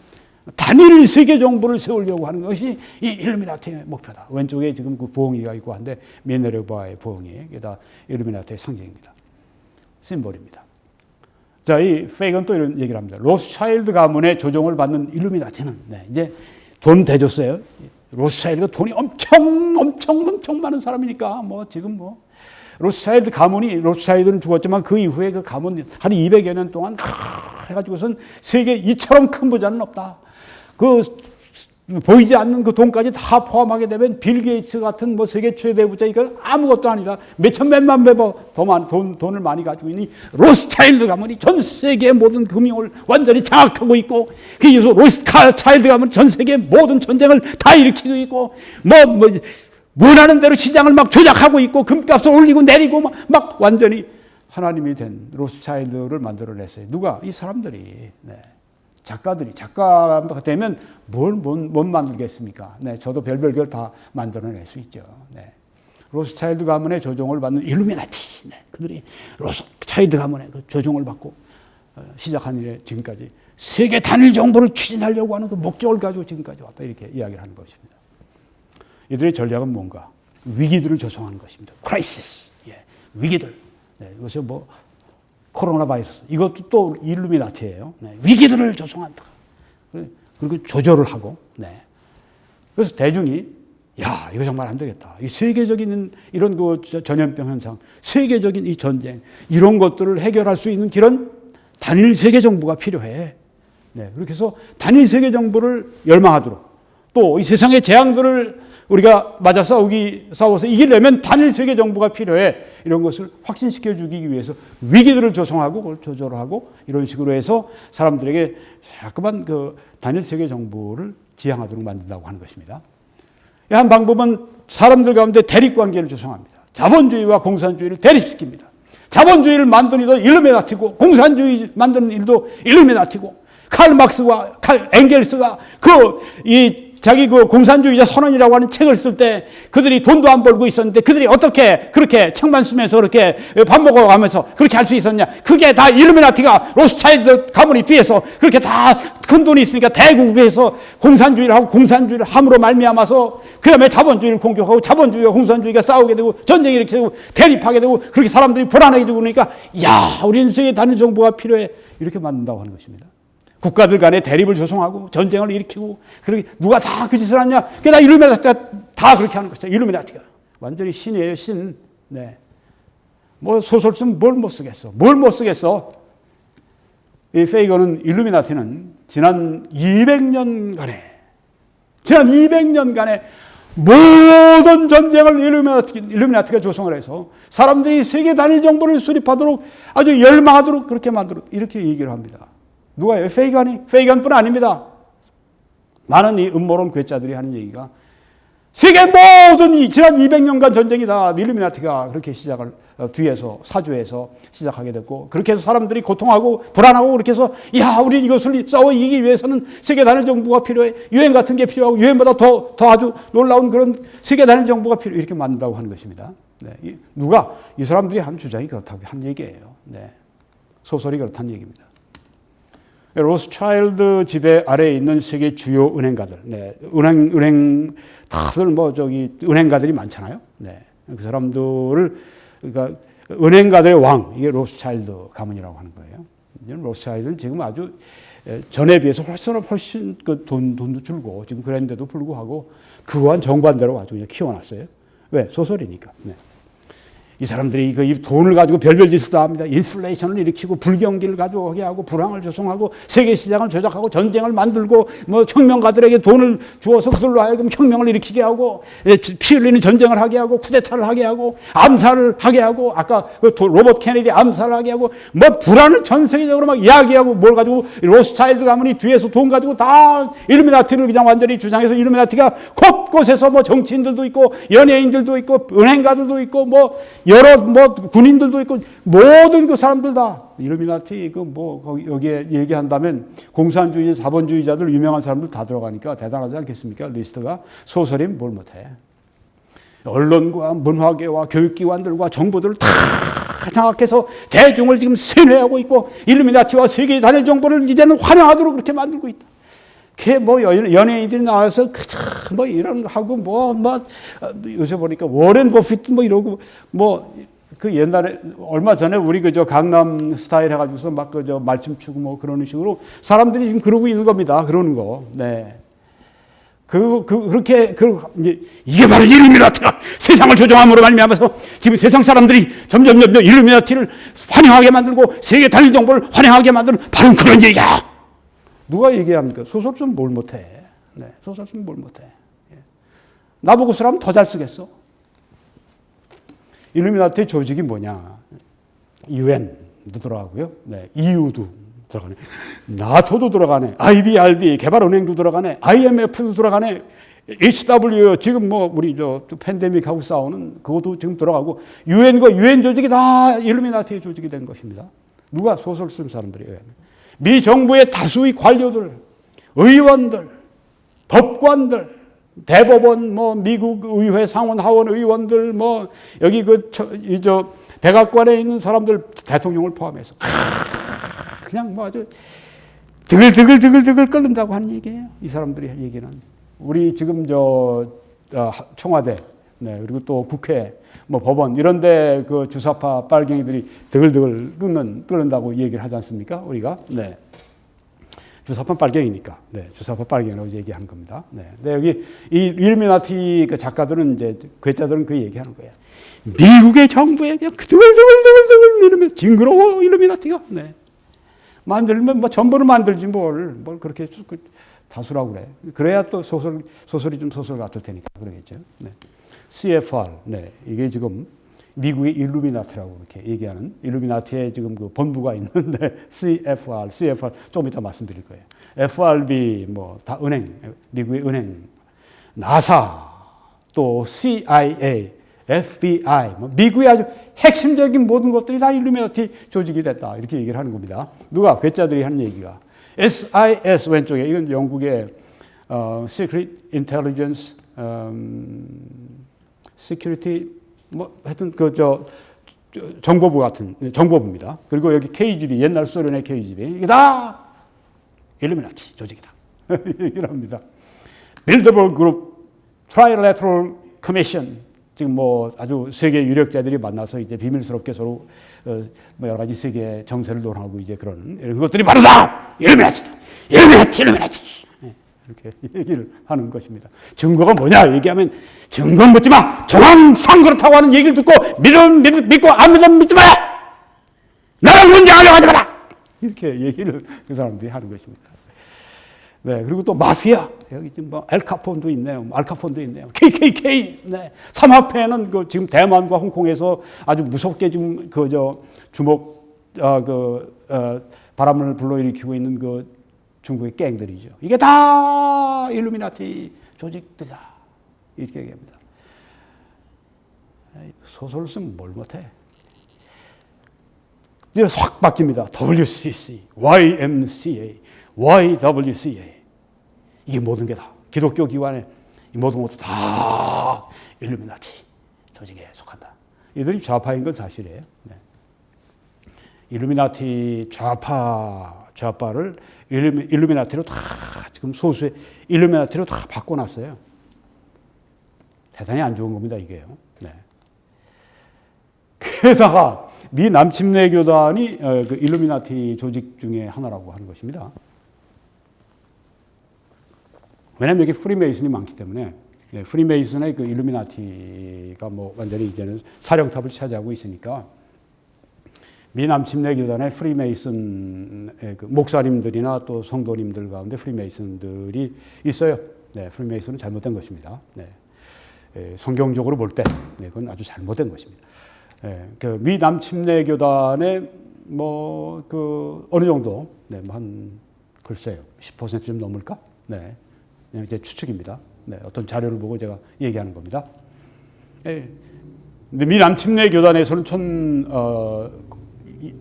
A: 단일 세계 정부를 세우려고 하는 것이 이 일루미나티의 목표다. 왼쪽에 지금 그 부엉이가 있고 한데 미네르바의 부엉이, 이게 다 일루미나티의 상징입니다. 심볼입니다. 자, 이 페이건 또 이런 얘기를 합니다. 로스차일드 가문의 조종을 받는 일루미나티는 이제 돈 대줬어요. 로스차일드가 돈이 엄청 많은 사람이니까 지금 로스차일드 가문이 로스차일드는 죽었지만 그 이후에 그 가문 한 200여 년 동안 해가지고선 세계 이처럼 큰 부자는 없다. 보이지 않는 그 돈까지 다 포함하게 되면 빌 게이츠 같은 세계 최대 부자 이건 아무것도 아니다. 몇천몇만 배 돈을 많이 가지고 있는 로스차일드 가문이 전 세계의 모든 금융을 완전히 장악하고 있고 그래서 로스차일드 가문이 전 세계의 모든 전쟁을 다 일으키고 있고 원하는 대로 시장을 막 조작하고 있고 금값을 올리고 내리고 막 완전히 하나님이 된 로스차일드를 만들어냈어요. 누가? 이 사람들이. 네. 작가가 되면 못 만들겠습니까? 네, 저도 별별 걸 다 만들어낼 수 있죠. 네. 로스차일드 가문의 조종을 받는 일루미나티, 네, 그들이 로스차일드 가문의 그 조종을 받고 시작한 일에 지금까지 세계 단일 정부를 추진하려고 하는 그 목적을 가지고 지금까지 왔다, 이렇게 이야기를 하는 것입니다. 이들의 전략은 뭔가? 위기들을 조성하는 것입니다. 크라이시스, 예, 위기들. 네, 이것이 뭐 코로나 바이러스, 이것도 또 일루미나티예요. 네, 위기들을 조성한다. 그리고 조절을 하고, 네. 그래서 대중이 야, 이거 정말 안 되겠다. 이 세계적인 이런 그 전염병 현상, 세계적인 이 전쟁, 이런 것들을 해결할 수 있는 길은 단일 세계 정부가 필요해. 네, 그렇게 해서 단일 세계 정부를 열망하도록, 또 이 세상의 재앙들을 우리가 맞아 싸워서 이기려면 단일 세계 정부가 필요해. 이런 것을 확신시켜 주기 위해서 위기들을 조성하고 그걸 조절하고 이런 식으로 해서 사람들에게 자꾸만 그 단일 세계 정부를 지향하도록 만든다고 하는 것입니다. 한 방법은 사람들 가운데 대립관계를 조성합니다. 자본주의와 공산주의를 대립시킵니다. 자본주의를 만드는 일도 일루미나티고, 공산주의 만드는 일도 일루미나티고, 칼 막스와 엥겔스가 자기 그 공산주의자 선언이라고 하는 책을 쓸 때 그들이 돈도 안 벌고 있었는데 그들이 어떻게 그렇게 책만 쓰면서 그렇게 밥 먹어가면서 그렇게 할 수 있었냐? 그게 다 일루미나티가 로스차일드 가문이 뒤에서 그렇게 다 큰 돈이 있으니까 대국에서 공산주의를 하고 공산주의를 함으로 말미암아서 그 다음에 자본주의를 공격하고 자본주의와 공산주의가 싸우게 되고 전쟁이 이렇게 되고 대립하게 되고 그렇게 사람들이 불안하게 되고 그러니까 야, 우리는 세계 단일 정부가 필요해. 이렇게 만든다고 하는 것입니다. 국가들 간에 대립을 조성하고 전쟁을 일으키고 그렇게 누가 다 그 짓을 하냐? 그게 다 일루미나티가 다 그렇게 하는 것이죠. 일루미나티가 완전히 신이에요, 신. 네. 뭐 소설 쓰면 뭘 못 쓰겠어? 뭘 못 쓰겠어? 이 페이건은 일루미나티는 지난 200년간의 모든 전쟁을 일루미나티가 조성을 해서 사람들이 세계 단일 정부를 수립하도록 아주 열망하도록 그렇게 만들어 이렇게 얘기를 합니다. 누가요? 페이건뿐 아닙니다. 많은 이 음모론 괴짜들이 하는 얘기가 세계 모든 지난 200년간 전쟁이 다 일루미나티가 그렇게 시작을 뒤에서 사주에서 시작하게 됐고 그렇게 해서 사람들이 고통하고 불안하고 그렇게 해서 야, 우리는 이것을 싸워 이기기 위해서는 세계 단일 정부가 필요해. 유엔 같은 게 필요하고 유엔보다 더 아주 놀라운 그런 세계 단일 정부가 필요해. 이렇게 만든다고 하는 것입니다. 네. 누가? 이 사람들이 한 주장이 그렇다고 한 얘기예요. 네. 소설이 그렇다는 얘기입니다. 로스차일드 지배 아래에 있는 세계 주요 은행가들, 네, 은행 다들 은행가들이 많잖아요. 네, 그 사람들을 그러니까 은행가들의 왕, 이게 로스차일드 가문이라고 하는 거예요. 로스차일드는 지금 아주 전에 비해서 훨씬 그 돈도 줄고 지금 그랬는데도 불구하고 그거와는 정반대로 아주 그냥 키워놨어요. 왜? 소설이니까. 네. 이 사람들이 이 돈을 가지고 별별 짓을 다 합니다. 인플레이션을 일으키고 불경기를 가져오게 하고 불황을 조성하고 세계 시장을 조작하고 전쟁을 만들고 뭐 혁명가들에게 돈을 주어서 그들로 하여금 혁명을 일으키게 하고 피 흘리는 전쟁을 하게 하고 쿠데타를 하게 하고 암살을 하게 하고 아까 로버트 케네디 암살을 하게 하고 뭐 불안을 전 세계적으로 막 이야기하고 뭘 가지고 로스차일드 가문이 뒤에서 돈 가지고 다 일루미나티를 그냥 완전히 주장해서 일루미나티가 곳곳에서 뭐 정치인들도 있고 연예인들도 있고 은행가들도 있고 뭐 여러 군인들도 있고 모든 그 사람들 다 일루미나티 여기에 얘기한다면 공산주의 자본주의자들 유명한 사람들 다 들어가니까 대단하지 않겠습니까? 리스트가. 소설이 뭘 못해. 언론과 문화계와 교육기관들과 정부들을 다 장악해서 대중을 지금 세뇌하고 있고 일루미나티와 세계 단일 정부를 이제는 환영하도록 그렇게 만들고 있다. 그게 연예인들이 나와서 이런 거 하고 요새 보니까 워렌 버핏 이러고 그 옛날에 얼마 전에 우리 강남 스타일 해가지고서 막 말씀 추고 그런 식으로 사람들이 지금 그러고 있는 겁니다. 그러는 거. 네. 그렇게 이게 바로 일루미나티가 세상을 조종함으로 말미암아서 지금 세상 사람들이 점점 일루미나티를 환영하게 만들고 세계 단일 정부를 환영하게 만드는 바로 그런 얘기야. 누가 얘기합니까? 소설 쓰면 뭘 못해. 네, 소설 쓰면 뭘 못해. 나보고 쓰라면 더 잘 쓰겠어. 일루미나티 조직이 뭐냐? 유엔도 들어가고요. 네, EU도 들어가네. 나토도 들어가네. IBRD 개발은행도 들어가네. IMF도 들어가네. HW 지금 우리 팬데믹하고 싸우는 그것도 지금 들어가고 유엔 조직이 다 일루미나티의 조직이 된 것입니다. 누가 소설 쓴 사람들이에요. 미 정부의 다수의 관료들, 의원들, 법관들, 대법원, 뭐 미국 의회 상원 하원 의원들, 뭐 여기 저 백악관에 있는 사람들 대통령을 포함해서 그냥 뭐 아주 드글드글 끓는다고 하는 얘기예요. 이 사람들이 얘기는. 우리 지금 청와대, 네, 그리고 또 국회, 뭐 법원 이런데 그 주사파 빨갱이들이 드글드글 끓는다고 얘기를 하지 않습니까? 우리가. 네. 주사파 빨갱이니까. 네, 주사파 빨갱이라고 얘기하는 겁니다. 네. 근데 여기 이 일루미나티 그 작가들은 이제 괴짜들은 그 얘기하는 거예요. 미국의 정부에 그냥 드글드글 이러면서 징그러워 일루미나티가. 네. 만들면 뭐 전부를 만들지 뭘 그렇게 다수라고 그래. 그래야 또 소설이 좀 소설 같을 테니까 그러겠죠. 네. CFR. 네. 이게 지금 미국의 일루미나티라고 이렇게 얘기하는 일루미나티의 지금 그 본부가 있는데 CFR 좀 이따 말씀드릴 거예요. FRB 뭐 다 은행, 미국의 은행, 나사, 또 CIA, FBI, 뭐 미국의 아주 핵심적인 모든 것들이 다 일루미나티 조직이 됐다 이렇게 얘기를 하는 겁니다. 누가 괴짜들이 하는 얘기가 SIS 왼쪽에 이건 영국의 Secret Intelligence Security 뭐 하여튼 정보부 같은 정보부입니다. 그리고 여기 KGB 옛날 소련의 KGB 이게 다 일루미나티 조직이다 얘기를 합니다. 빌더버그 그룹 트라이래터럴 커미션 지금 뭐 아주 세계 유력자들이 만나서 이제 비밀스럽게 서로 뭐 여러 가지 세계 정세를 논하고 이제 이런 것들이 바로 다 일루미나티다. 일루미나티. 이렇게 얘기를 하는 것입니다. 증거가 뭐냐 얘기하면 증거는 묻지 마. 정황상 그렇다고 하는 얘기를 듣고 믿고 안 믿으면 믿지 마라. 나를 문제하려고 하지 마라. 이렇게 얘기를 그 사람들이 하는 것입니다. 네, 그리고 또 마피아 여기 지금 뭐 알카폰도 있네요. KKK. 네, 삼합회는 지금 대만과 홍콩에서 아주 무섭게 지금 바람을 불러일으키고 있는 중국의 갱들이죠. 이게 다 일루미나티 조직들이다. 이렇게 얘기합니다. 소설 쓰면 뭘 못해. 이제 확 바뀝니다. WCC, YMCA, YWCA. 이게 모든 게 다 기독교 기관의 모든 것도 다 일루미나티 조직에 속한다. 이들이 좌파인 건 사실이에요. 네. 일루미나티 좌파를 일루미나티로 다 지금 소수의 일루미나티로 다 바꿔놨어요. 대단히 안 좋은 겁니다, 이게요. 네. 게다가 미 남침내 교단이 그 일루미나티 조직 중에 하나라고 하는 것입니다. 왜냐하면 여기 프리메이슨이 많기 때문에 프리메이슨의 그 일루미나티가 뭐 완전히 이제는 사령탑을 차지하고 있으니까. 미 남침내 교단의 프리메이슨의 그 목사님들이나 또 성도님들 가운데 프리메이슨들이 있어요. 네, 프리메이슨은 잘못된 것입니다. 네, 성경적으로 볼 때 그건 아주 잘못된 것입니다. 그 미 남침내 교단의 어느 정도, 한 글쎄요, 10% 좀 넘을까? 네, 그냥 이제 추측입니다. 네, 어떤 자료를 보고 제가 얘기하는 겁니다. 근데 미 남침내 교단에서는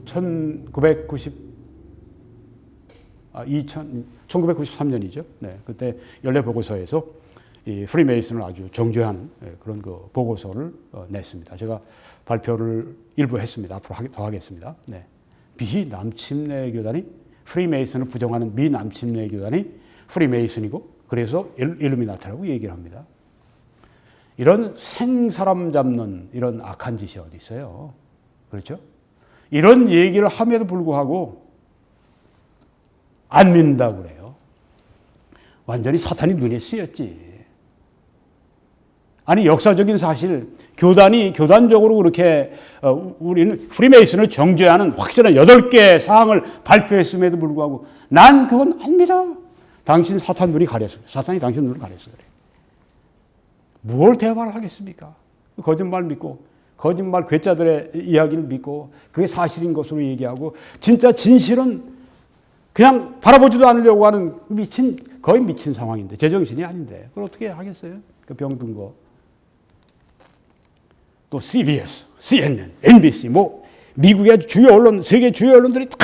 A: 1993년이죠. 네, 그때 연례 보고서에서 이 프리메이슨을 아주 정죄한 그런 그 보고서를 냈습니다. 제가 발표를 일부 했습니다. 앞으로 더 하겠습니다. 네. 비남침내 교단이 프리메이슨을 부정하는 미남침내 교단이 프리메이슨이고 그래서 일루미나티라고 얘기를 합니다. 이런 생사람 잡는 이런 악한 짓이 어디 있어요? 그렇죠? 이런 얘기를 함에도 불구하고 안 믿는다고 그래요. 완전히 사탄이 눈에 쓰였지. 아니 역사적인 사실 교단적으로 그렇게 우리는 프리메이슨을 정죄하는 확실한 8개의 사항을 발표했음에도 불구하고 난 그건 아닙니다. 당신 사탄 눈이 가렸어요. 사탄이 당신 눈을 가렸어요. 뭘 대화를 하겠습니까? 거짓말 믿고 거짓말 괴짜들의 이야기를 믿고 그게 사실인 것으로 얘기하고 진짜 진실은 그냥 바라보지도 않으려고 하는 거의 미친 상황인데 제정신이 아닌데 그걸 어떻게 하겠어요? 그 병든 거. 또 CBS, CNN, NBC 미국의 주요 언론, 세계 주요 언론들이 다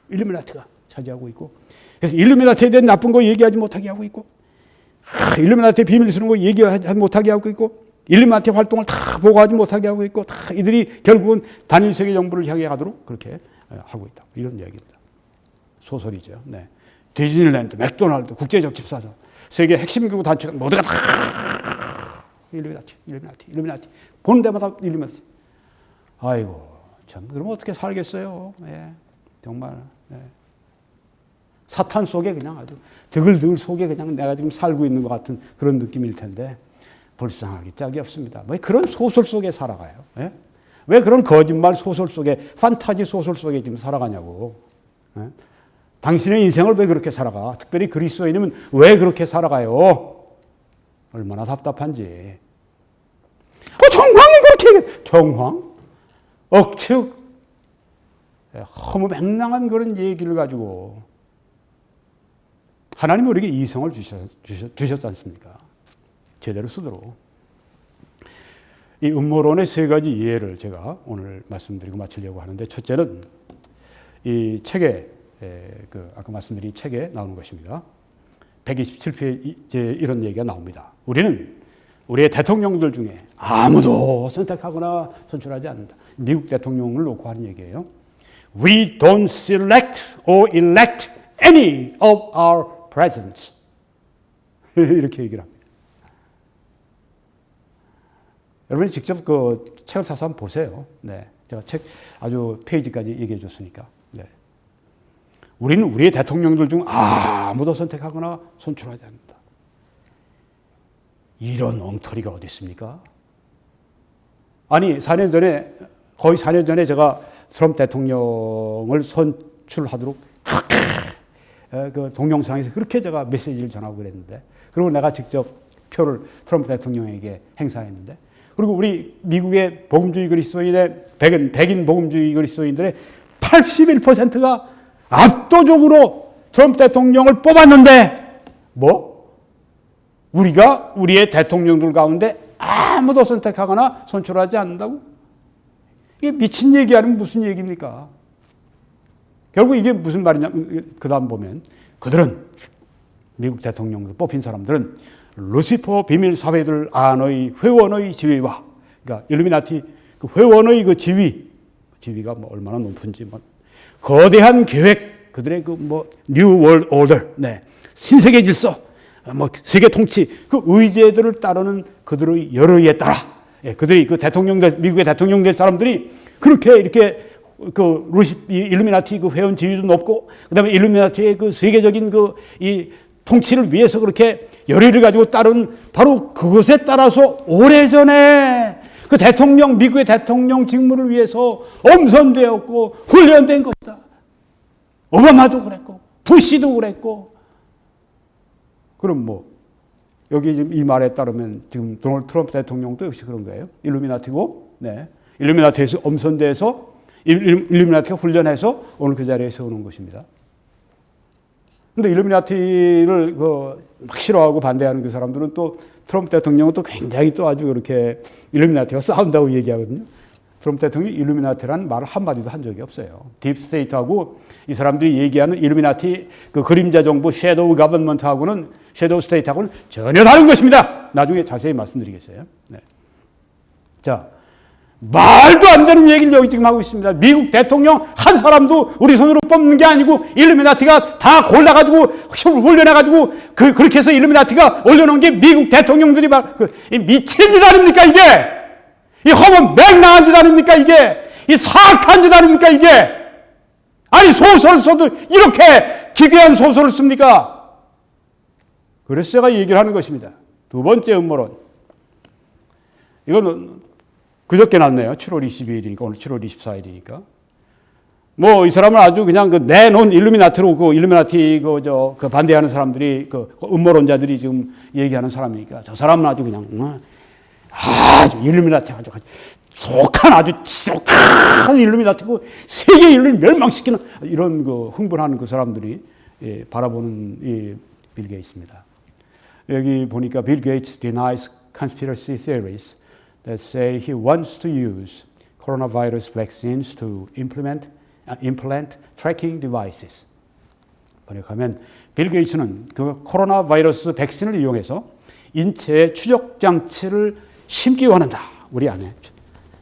A: 일루미나티가 차지하고 있고 그래서 일루미나티에 대한 나쁜 거 얘기하지 못하게 하고 있고 일루미나티 비밀 쓰는 거 얘기하지 못하게 하고 있고, 일루미나티 활동을 다 보고하지 못하게 하고 있고, 다 이들이 결국은 단일 세계 정부를 향해 가도록 그렇게 하고 있다. 이런 이야기입니다. 소설이죠. 네. 디즈니랜드, 맥도날드, 국제적 집사사, 세계 핵심 기구 단체가 모두가 다 일루미나티. 보는 데마다 일루미나티. 아이고, 참, 그러면 어떻게 살겠어요? 예, 정말. 예. 사탄 속에 그냥 아주 드글드글 속에 그냥 내가 지금 살고 있는 것 같은 그런 느낌일 텐데, 불쌍하기 짝이 없습니다. 왜 그런 소설 속에 살아가요? 예? 왜 그런 거짓말 소설 속에, 판타지 소설 속에 지금 살아가냐고. 예? 당신의 인생을 왜 그렇게 살아가? 특별히 그리스도인이면 왜 그렇게 살아가요? 얼마나 답답한지. 정황이 그렇게, 정황? 억측? 허무맹랑한 그런 얘기를 가지고 하나님 우리에게 이성을 주셨지 않습니까? 제대로 쓰도록. 이 음모론의 세 가지 이해를 제가 오늘 말씀드리고 마치려고 하는데, 첫째는 이 책에, 아까 말씀드린 책에 나오는 것입니다. 127페이지에 이런 얘기가 나옵니다. 우리는 우리의 대통령들 중에 아무도 선택하거나 선출하지 않는다. 미국 대통령을 놓고 하는 얘기예요. We don't select or elect any of our presidents. 이렇게 얘기를 합니다. 여러분이 직접 그 책을 사서 한번 보세요. 네. 제가 책 아주 페이지까지 얘기해 줬으니까. 네. 우리는 우리의 대통령들 중 아무도 선택하거나 선출하지 않는다. 이런 엉터리가 어디 있습니까? 아니, 거의 4년 전에 제가 트럼프 대통령을 선출하도록 그 동영상에서 그렇게 제가 메시지를 전하고 그랬는데, 그리고 내가 직접 표를 트럼프 대통령에게 행사했는데, 그리고 우리 미국의 복음주의 그리스도인의 백인 복음주의 그리스도인들의 81%가 압도적으로 트럼프 대통령을 뽑았는데, 우리가 우리의 대통령들 가운데 아무도 선택하거나 선출하지 않는다고? 이게 미친 얘기 아니면 무슨 얘기입니까? 결국 이게 무슨 말이냐면, 그 다음 보면, 그들은, 미국 대통령으로 뽑힌 사람들은 루시퍼 비밀 사회들 안의 회원의 지위와, 그러니까 일루미나티 그 회원의 그 지위가 뭐 얼마나 높은지, 거대한 계획, 그들의 뉴 월드 오더, 네, 신세계 질서, 세계 통치, 그 의제들을 따르는 그들의 열의에 따라, 예, 그들이 그 미국의 대통령 될 사람들이 그렇게 이렇게 일루미나티 그 회원 지위도 높고, 그 다음에 일루미나티의 그 세계적인 이 통치를 위해서 그렇게 열의를 가지고 따른 바로 그것에 따라서 오래전에 그 미국의 대통령 직무를 위해서 엄선되었고 훈련된 것이다. 오바마도 그랬고, 부시도 그랬고. 그럼 여기 지금 이 말에 따르면 지금 도널드 트럼프 대통령도 역시 그런 거예요. 일루미나티고, 네. 일루미나티에서 엄선돼서 일루미나티가 훈련해서 오늘 그 자리에 세우는 것입니다. 근데 일루미나티를 막 싫어하고 반대하는 그 사람들은 또 트럼프 대통령은 또 굉장히 또 아주 그렇게 일루미나티와 싸운다고 얘기하거든요. 트럼프 대통령이 일루미나티라는 말을 한마디도 한 적이 없어요. 딥스테이트하고 이 사람들이 얘기하는 일루미나티 그 그림자 정부 섀도우 가버먼트하고는 섀도우 스테이트하고는 전혀 다른 것입니다. 나중에 자세히 말씀드리겠어요. 네. 자, 말도 안 되는 얘기를 여기 지금 하고 있습니다. 미국 대통령 한 사람도 우리 손으로 뽑는 게 아니고 일루미나티가 다 골라가지고 훈련해가지고 그렇게 해서 일루미나티가 올려놓은 게 미국 대통령들이 미친 짓 아닙니까 이게? 이 허무맹랑한 짓 아닙니까 이게? 이 사악한 짓 아닙니까 이게? 아니 소설을 써도 이렇게 기괴한 소설을 씁니까? 그래서 제가 얘기를 하는 것입니다. 두 번째 음모론. 이거는 그저께 났네요. 7월 22일이니까 오늘 7월 24일이니까. 이 사람은 아주 그냥 내놓은 일루미나티로 일루미나티 반대하는 사람들이 음모론자들이 지금 얘기하는 사람이니까 저 사람은 아주 그냥 아주 일루미나티 아주 속한 아주 지독한 일루미나티고 세계 인류를 멸망시키는 이런 흥분하는 그 사람들이 바라보는 이 빌 게이츠입니다. 여기 보니까 빌 게이츠 denies conspiracy theories that say he wants to use coronavirus vaccines to implant tracking devices. 번역하면 빌 게이츠는 그 코로나 바이러스 백신을 이용해서 인체에 추적 장치를 심기 원한다. 우리 안에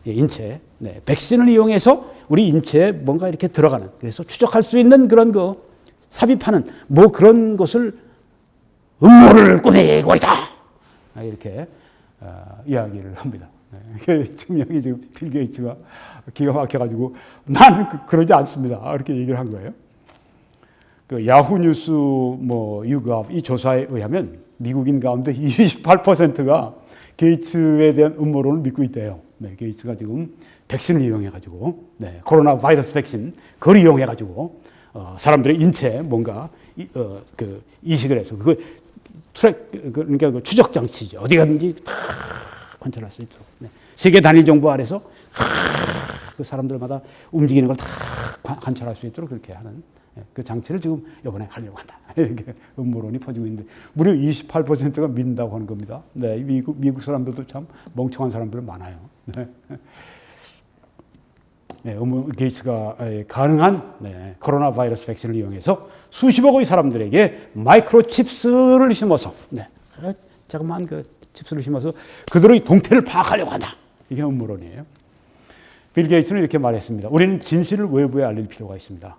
A: 인체에 백신을 이용해서 우리 인체에 뭔가 이렇게 들어가는, 그래서 추적할 수 있는 그런 거 삽입하는 뭐 그런 것을 음모를 꾸미고 있다. 이렇게 이야기를 합니다. 지금 여기 지금 빌 게이츠가 기가 막혀가지고 나는 그러지 않습니다. 이렇게 얘기를 한 거예요. 그 야후 뉴스 뭐 유갑 이 조사에 의하면 미국인 가운데 28%가 게이츠에 대한 음모론을 믿고 있대요. 게이츠가 지금 백신을 이용해가지고, 코로나 바이러스 백신, 그걸 이용해가지고, 사람들의 인체에 뭔가, 그 이식을 해서, 그러니까 그 추적 장치죠. 어디 가든지 다 관찰할 수 있도록. 세계 단일 정부 아래서 그 사람들마다 움직이는 걸 다 관찰할 수 있도록 그렇게 하는 그 장치를 지금 이번에 하려고 한다. 이렇게 음모론이 퍼지고 있는데 무려 28%가 믿는다고 하는 겁니다. 미국 사람들도 참 멍청한 사람들 많아요. 게이츠가 가능한 코로나 바이러스 백신을 이용해서 수십억의 사람들에게 마이크로칩스를 심어서, 자그마한 그 칩스를 심어서 그들의 동태를 파악하려고 한다. 이게 음모론이에요. 빌 게이츠는 이렇게 말했습니다. 우리는 진실을 외부에 알릴 필요가 있습니다.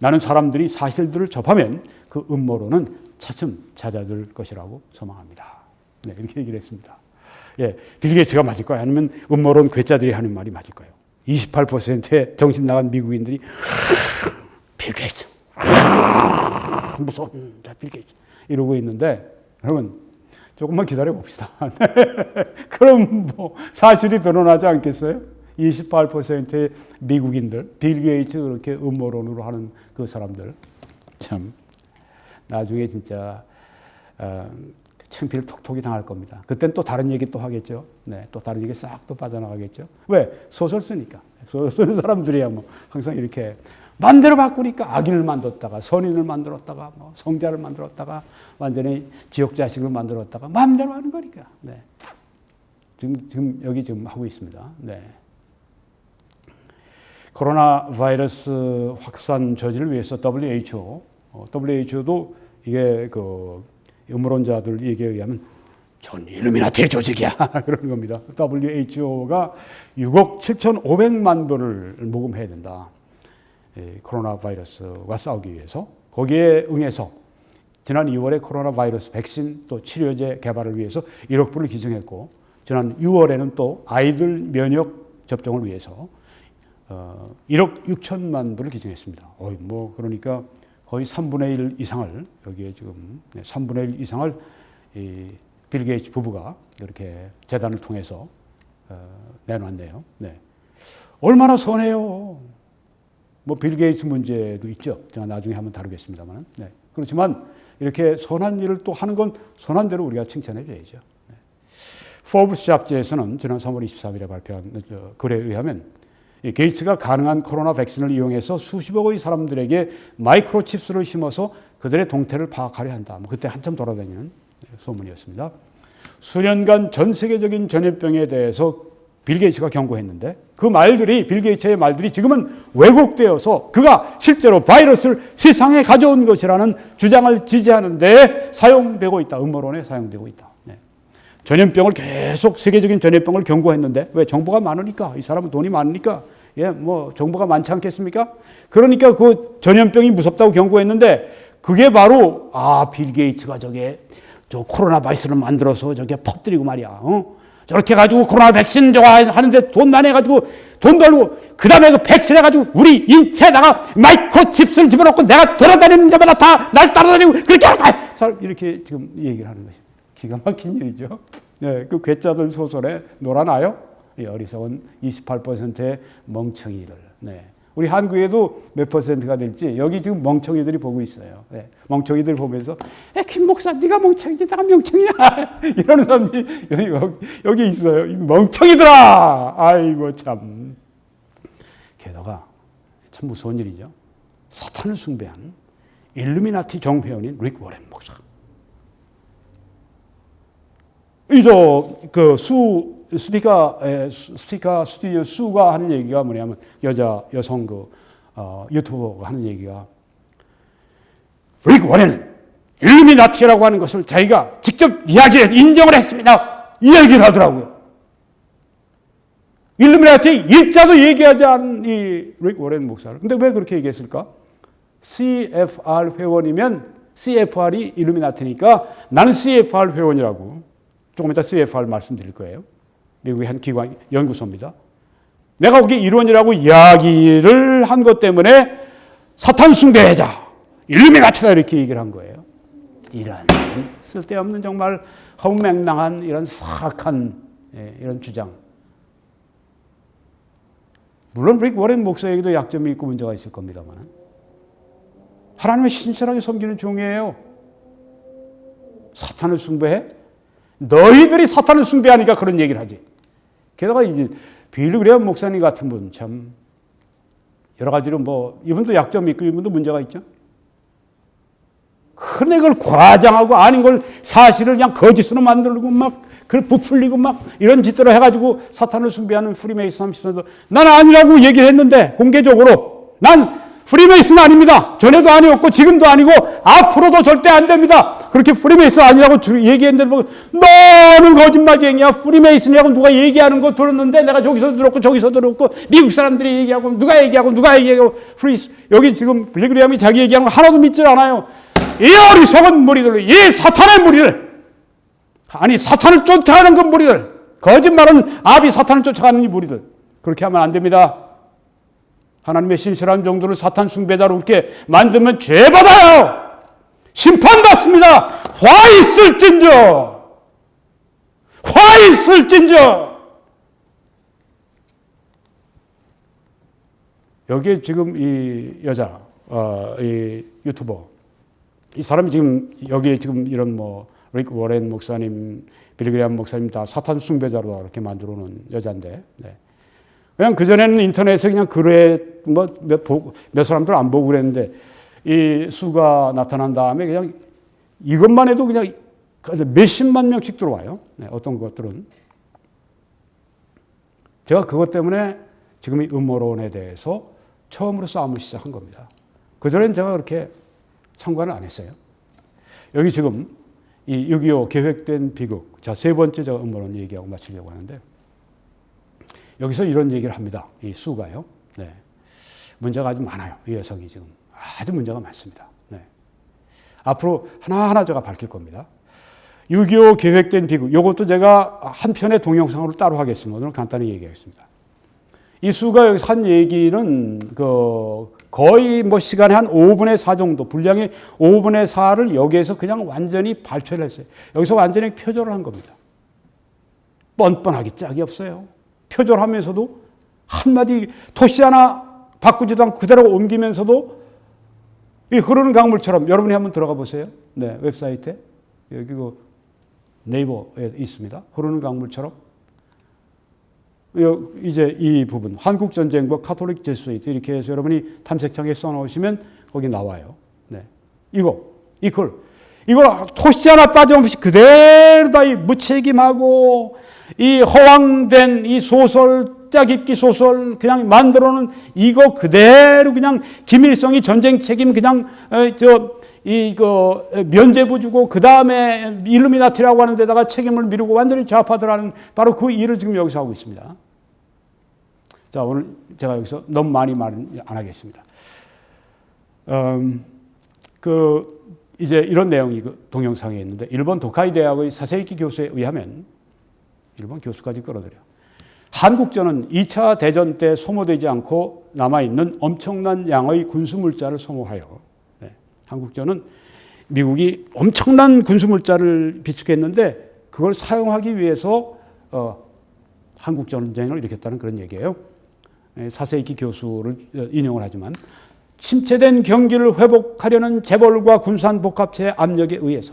A: 나는 사람들이 사실들을 접하면 그 음모론은 차츰 잦아들 것이라고 소망합니다. 이렇게 얘기를 했습니다. 빌 게이츠가 맞을까요? 아니면 음모론 괴짜들이 하는 말이 맞을까요? 28%의 정신 나간 미국인들이 빌 게이츠, 무서운 빌 게이츠 이러고 있는데, 여러분 조금만 기다려 봅시다. 그럼 뭐 사실이 드러나지 않겠어요? 28%의 미국인들, 빌 게이츠 그렇게 음모론으로 하는 그 사람들, 참 나중에 진짜 창피를 톡톡히 당할 겁니다. 그땐 또 다른 얘기 또 하겠죠. 또 다른 얘기 싹 또 빠져나가겠죠. 왜? 소설 쓰니까. 소설 쓰는 사람들이야 뭐 항상 이렇게 마음대로 바꾸니까 악인을 만들었다가 선인을 만들었다가 뭐 성자를 만들었다가 완전히 지옥 자식을 만들었다가 마음대로 하는 거니까. 지금 여기 지금 하고 있습니다. 코로나 바이러스 확산 저지를 위해서 WHO도 이게 그 음모론자들 얘기에 의하면 전 일루미나티의 조직이야 그러는 겁니다. WHO가 6억 7,500만 불을 모금해야 된다. 코로나 바이러스와 싸우기 위해서. 거기에 응해서 지난 2월에 코로나 바이러스 백신 또 치료제 개발을 위해서 1억 불을 기증했고, 지난 6월에는 또 아이들 면역 접종을 위해서 1억 6천만 불을 기증했습니다. 뭐 그러니까 거의 3분의 1 이상을, 여기에 지금 3분의 1 이상을 이 빌 게이츠 부부가 이렇게 재단을 통해서 내놨네요. 얼마나 선해요. 뭐 빌 게이츠 문제도 있죠. 제가 나중에 한번 다루겠습니다만. 그렇지만 이렇게 선한 일을 또 하는 건 선한 대로 우리가 칭찬해 줘야죠. 포브스 잡지에서는 지난 3월 23일에 발표한 글에 의하면 게이츠가 가능한 코로나 백신을 이용해서 수십억의 사람들에게 마이크로칩스를 심어서 그들의 동태를 파악하려 한다. 뭐 그때 한참 돌아다니는 소문이었습니다. 수년간 전 세계적인 전염병에 대해서 빌 게이츠가 경고했는데 그 말들이, 빌 게이츠의 말들이 지금은 왜곡되어서 그가 실제로 바이러스를 세상에 가져온 것이라는 주장을 지지하는데 사용되고 있다. 음모론에 사용되고 있다. 전염병을 계속 세계적인 전염병을 경고했는데 왜? 정보가 많으니까. 이 사람은 돈이 많으니까. 뭐 정보가 많지 않겠습니까? 그러니까 그 전염병이 무섭다고 경고했는데 그게 바로 빌 게이츠가 저 코로나 바이러스를 만들어서 저게 퍼뜨리고 말이야. 저렇게 해가지고 코로나 백신 저거 하는데 돈 많이 해가지고 돈 벌고 그 다음에 그 백신 해가지고 우리 인체에다가 마이크로칩스를 집어넣고 내가 돌아다니는 데마다 다 날 따라다니고 그렇게 할 거야. 이렇게 지금 얘기를 하는 것이 기가 막힌 일이죠. 그 괴짜들 소설에 놀아나요? 어리석은 28%의 멍청이들. 우리 한국에도 몇 퍼센트가 될지 여기 지금 멍청이들이 보고 있어요. 멍청이들 보면서 김 목사 네가 멍청이지 내가 멍청이야 이러는 사람이 여기 있어요. 멍청이들아. 아이고 참. 게다가 참 무서운 일이죠. 사탄을 숭배하는 일루미나티 정회원인 릭 워렌 목사. 스피커 스튜디오 수가 하는 얘기가 뭐냐면 여성 유튜버가 하는 얘기가 릭 워렌 일루미나티라고 하는 것을 자기가 직접 이야기해서 인정을 했습니다. 이 얘기를 하더라고요. 일루미나티 일자도 얘기하지 않은 이 릭 워렌 목사를. 근데 왜 그렇게 얘기했을까? CFR 회원이면 CFR이 일루미나티니까 나는 CFR 회원이라고. 조금 이따 CFR 말씀드릴 거예요. 미국의 한 기관, 연구소입니다. 내가 거기 일원이라고 이야기를 한 것 때문에 사탄 숭배자, 일루미나티다 이렇게 얘기를 한 거예요. 이런 쓸데없는 정말 허무맹랑한 이런 사악한 이런 주장. 물론 릭 워렌 목사에게도 약점이 있고 문제가 있을 겁니다만 하나님을 신실하게 섬기는 종이에요. 사탄을 숭배해? 너희들이 사탄을 숭배하니까 그런 얘기를 하지. 게다가 이제 빌리 그레이엄 목사님 같은 분 참 여러 가지로 뭐 이분도 약점이 있고 이분도 문제가 있죠. 근데 그걸 과장하고 아닌 걸 사실을 그냥 거짓으로 만들고 막 그걸 부풀리고 막 이런 짓들을 해가지고 사탄을 숭배하는 프리메이슨 30선도 난 아니라고 얘기를 했는데 공개적으로 난 프리메이슨 아닙니다. 전에도 아니었고 지금도 아니고 앞으로도 절대 안 됩니다. 그렇게 프리메이슨 아니라고 얘기했는데 너는 거짓말쟁이야. 프리메이슨이라고 누가 얘기하는 거 들었는데 내가 저기서 들었고 저기서 들었고 미국 사람들이 얘기하고 누가 얘기하고 여기 지금 빌리 그레이엄이 자기 얘기하는 거 하나도 믿질 않아요. 이 어리석은 무리들, 이 사탄의 무리들, 아니 사탄을 쫓아가는 그 무리들, 거짓말은 아비 사탄을 쫓아가는 이 무리들, 그렇게 하면 안 됩니다. 하나님의 신실한 종들을 사탄 숭배자로 이렇게 만들면 죄받아요. 심판받습니다. 화 있을진저. 여기에 지금 이 여자, 이 유튜버, 이 사람이 지금 여기에 지금 이런 뭐 릭 워렌 목사님, 빌리 그레이엄 목사님 다 사탄 숭배자로 이렇게 만들어 놓은 여자인데, 네. 그냥 그전에는 인터넷에 그냥 글에 뭐 몇 사람들 안 보고 그랬는데 이 수가 나타난 다음에 그냥 이것만 해도 그냥 몇십만 명씩 들어와요. 네, 어떤 것들은. 제가 그것 때문에 지금 이 음모론에 대해서 처음으로 싸움을 시작한 겁니다. 그전에는 제가 그렇게 참관을 안 했어요. 여기 지금 이 6.25 계획된 비극. 자, 세 번째 제가 음모론 얘기하고 마치려고 하는데 여기서 이런 얘기를 합니다. 이 수가요. 네. 문제가 아주 많아요. 이 여성이 지금 아주 문제가 많습니다. 네. 앞으로 하나하나 제가 밝힐 겁니다. 6.25 계획된 비극. 이것도 제가 한 편의 동영상으로 따로 하겠습니다. 오늘 간단히 얘기하겠습니다. 이 수가 여기서 한 얘기는 거의 뭐 시간의 한 5분의 4 정도, 분량의 5분의 4를 여기에서 그냥 완전히 발췌를 했어요. 여기서 완전히 표절을 한 겁니다. 뻔뻔하기 짝이 없어요. 표절하면서도 한마디 토시 하나 바꾸지도 않고 그대로 옮기면서도 이 흐르는 강물처럼 여러분이 한번 들어가 보세요. 네, 웹사이트에 여기 그 네이버에 있습니다. 흐르는 강물처럼 이제 이 부분 한국 전쟁과 카톨릭 제수이트 이렇게 해서 여러분이 탐색창에 써놓으시면 거기 나와요. 네, 이걸 토시 하나 빠짐없이 그대로 다 이 무책임하고 이 허황된 이 소설, 짜깁기 소설 그냥 만들어놓은 이거 그대로 그냥 김일성이 전쟁 책임 그냥 면죄부 주고 그 다음에 일루미나티라고 하는 데다가 책임을 미루고 완전히 좌파들하는 바로 그 일을 지금 여기서 하고 있습니다. 자, 오늘 제가 여기서 너무 많이 말은 안 하겠습니다. 이제 이런 내용이 그 동영상에 있는데 일본 도카이 대학의 사세이키 교수에 의하면 일본 교수까지 끌어들여. 한국전은 2차 대전 때 소모되지 않고 남아있는 엄청난 양의 군수물자를 소모하여 한국전은 미국이 엄청난 군수물자를 비축했는데 그걸 사용하기 위해서 한국전쟁을 일으켰다는 그런 얘기예요. 사세이키 교수를 인용을 하지만 침체된 경기를 회복하려는 재벌과 군산복합체의 압력에 의해서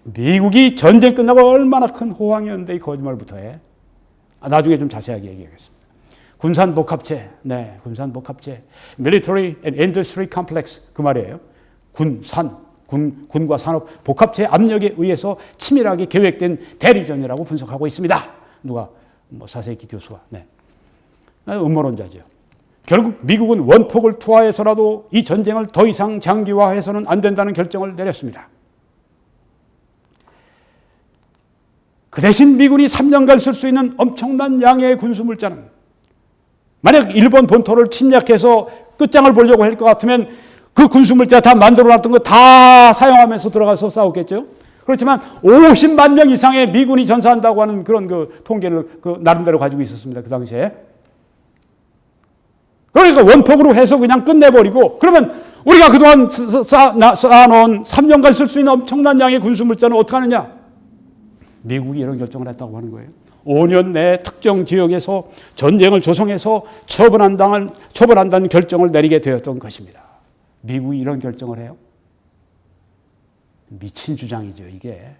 A: 미국이 전쟁 끝나고 얼마나 큰 호황이었는데 이 거짓말부터 해. 나중에 좀 자세하게 얘기하겠습니다. 군산복합체, 네, 군산복합체, Military and Industry Complex 그 말이에요. 군과 산업 복합체 압력에 의해서 치밀하게 계획된 대리전이라고 분석하고 있습니다. 누가? 뭐 사세이키 교수가. 네. 음모론자죠. 결국 미국은 원폭을 투하해서라도 이 전쟁을 더 이상 장기화해서는 안 된다는 결정을 내렸습니다. 그 대신 미군이 3년간 쓸 수 있는 엄청난 양의 군수물자는 만약 일본 본토를 침략해서 끝장을 보려고 할 것 같으면 그 군수물자 다 만들어놨던 거 다 사용하면서 들어가서 싸웠겠죠. 그렇지만 50만 명 이상의 미군이 전사한다고 하는 그런 그 통계를 나름대로 가지고 있었습니다. 그 당시에. 그러니까 원폭으로 해서 그냥 끝내버리고 그러면 우리가 그동안 쌓아놓은 3년간 쓸 수 있는 엄청난 양의 군수물자는 어떻게 하느냐. 미국이 이런 결정을 했다고 하는 거예요. 5년 내에 특정 지역에서 전쟁을 조성해서 처벌한다는 결정을 내리게 되었던 것입니다. 미국이 이런 결정을 해요? 미친 주장이죠, 이게.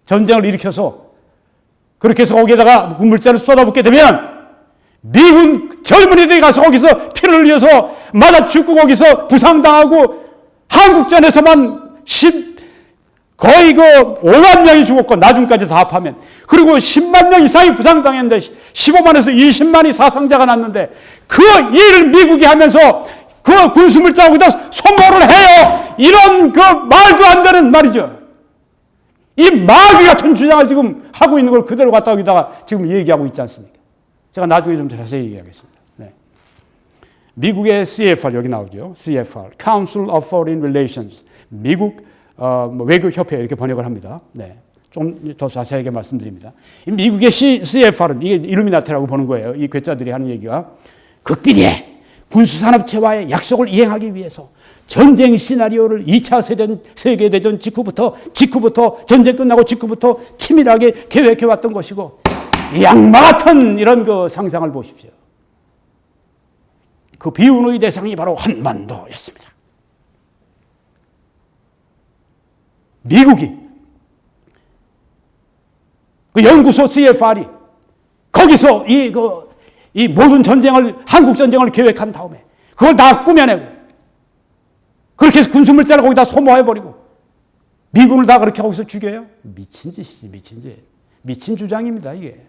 A: 전쟁을 일으켜서 그렇게 해서 거기에다가 물자를 쏟아붓게 되면 미군 젊은이들이 가서 거기서 피를 흘려서 맞아 죽고 거기서 부상당하고 한국전에서만 거의 5만 명이 죽었고 나중까지 다 합하면 그리고 10만 명 이상이 부상당했는데 15만에서 20만이 사상자가 났는데 그 일을 미국이 하면서 그 군수물자 거기다 소모를 해요. 이런 그 말도 안 되는 말이죠. 이 마귀 같은 주장을 지금 하고 있는 걸 그대로 갖다 여기다가 지금 얘기하고 있지 않습니까? 제가 나중에 좀 자세히 얘기하겠습니다. 네. 미국의 CFR 여기 나오죠. CFR, Council of Foreign Relations. 미국 외교협회 이렇게 번역을 합니다. 네. 좀 더 자세하게 말씀드립니다. 미국의 CFR은 이게 일루미나티라고 보는 거예요. 이 괴짜들이 하는 얘기가 극비리에 군수산업체와의 약속을 이행하기 위해서 전쟁 시나리오를 2차 세계대전 직후부터 전쟁 끝나고 직후부터 치밀하게 계획해왔던 것이고 이 악마 같은 이런 그 상상을 보십시오. 그 비운의 대상이 바로 한반도였습니다. 미국이 그 연구소 CFR이 거기서 이 모든 한국 전쟁을 계획한 다음에 그걸 다 꾸며내고 그렇게 해서 군수물자를 거기다 소모해버리고 미군을 다 그렇게 거기서 죽여요? 미친 짓이지, 미친 짓. 미친 주장입니다, 이게.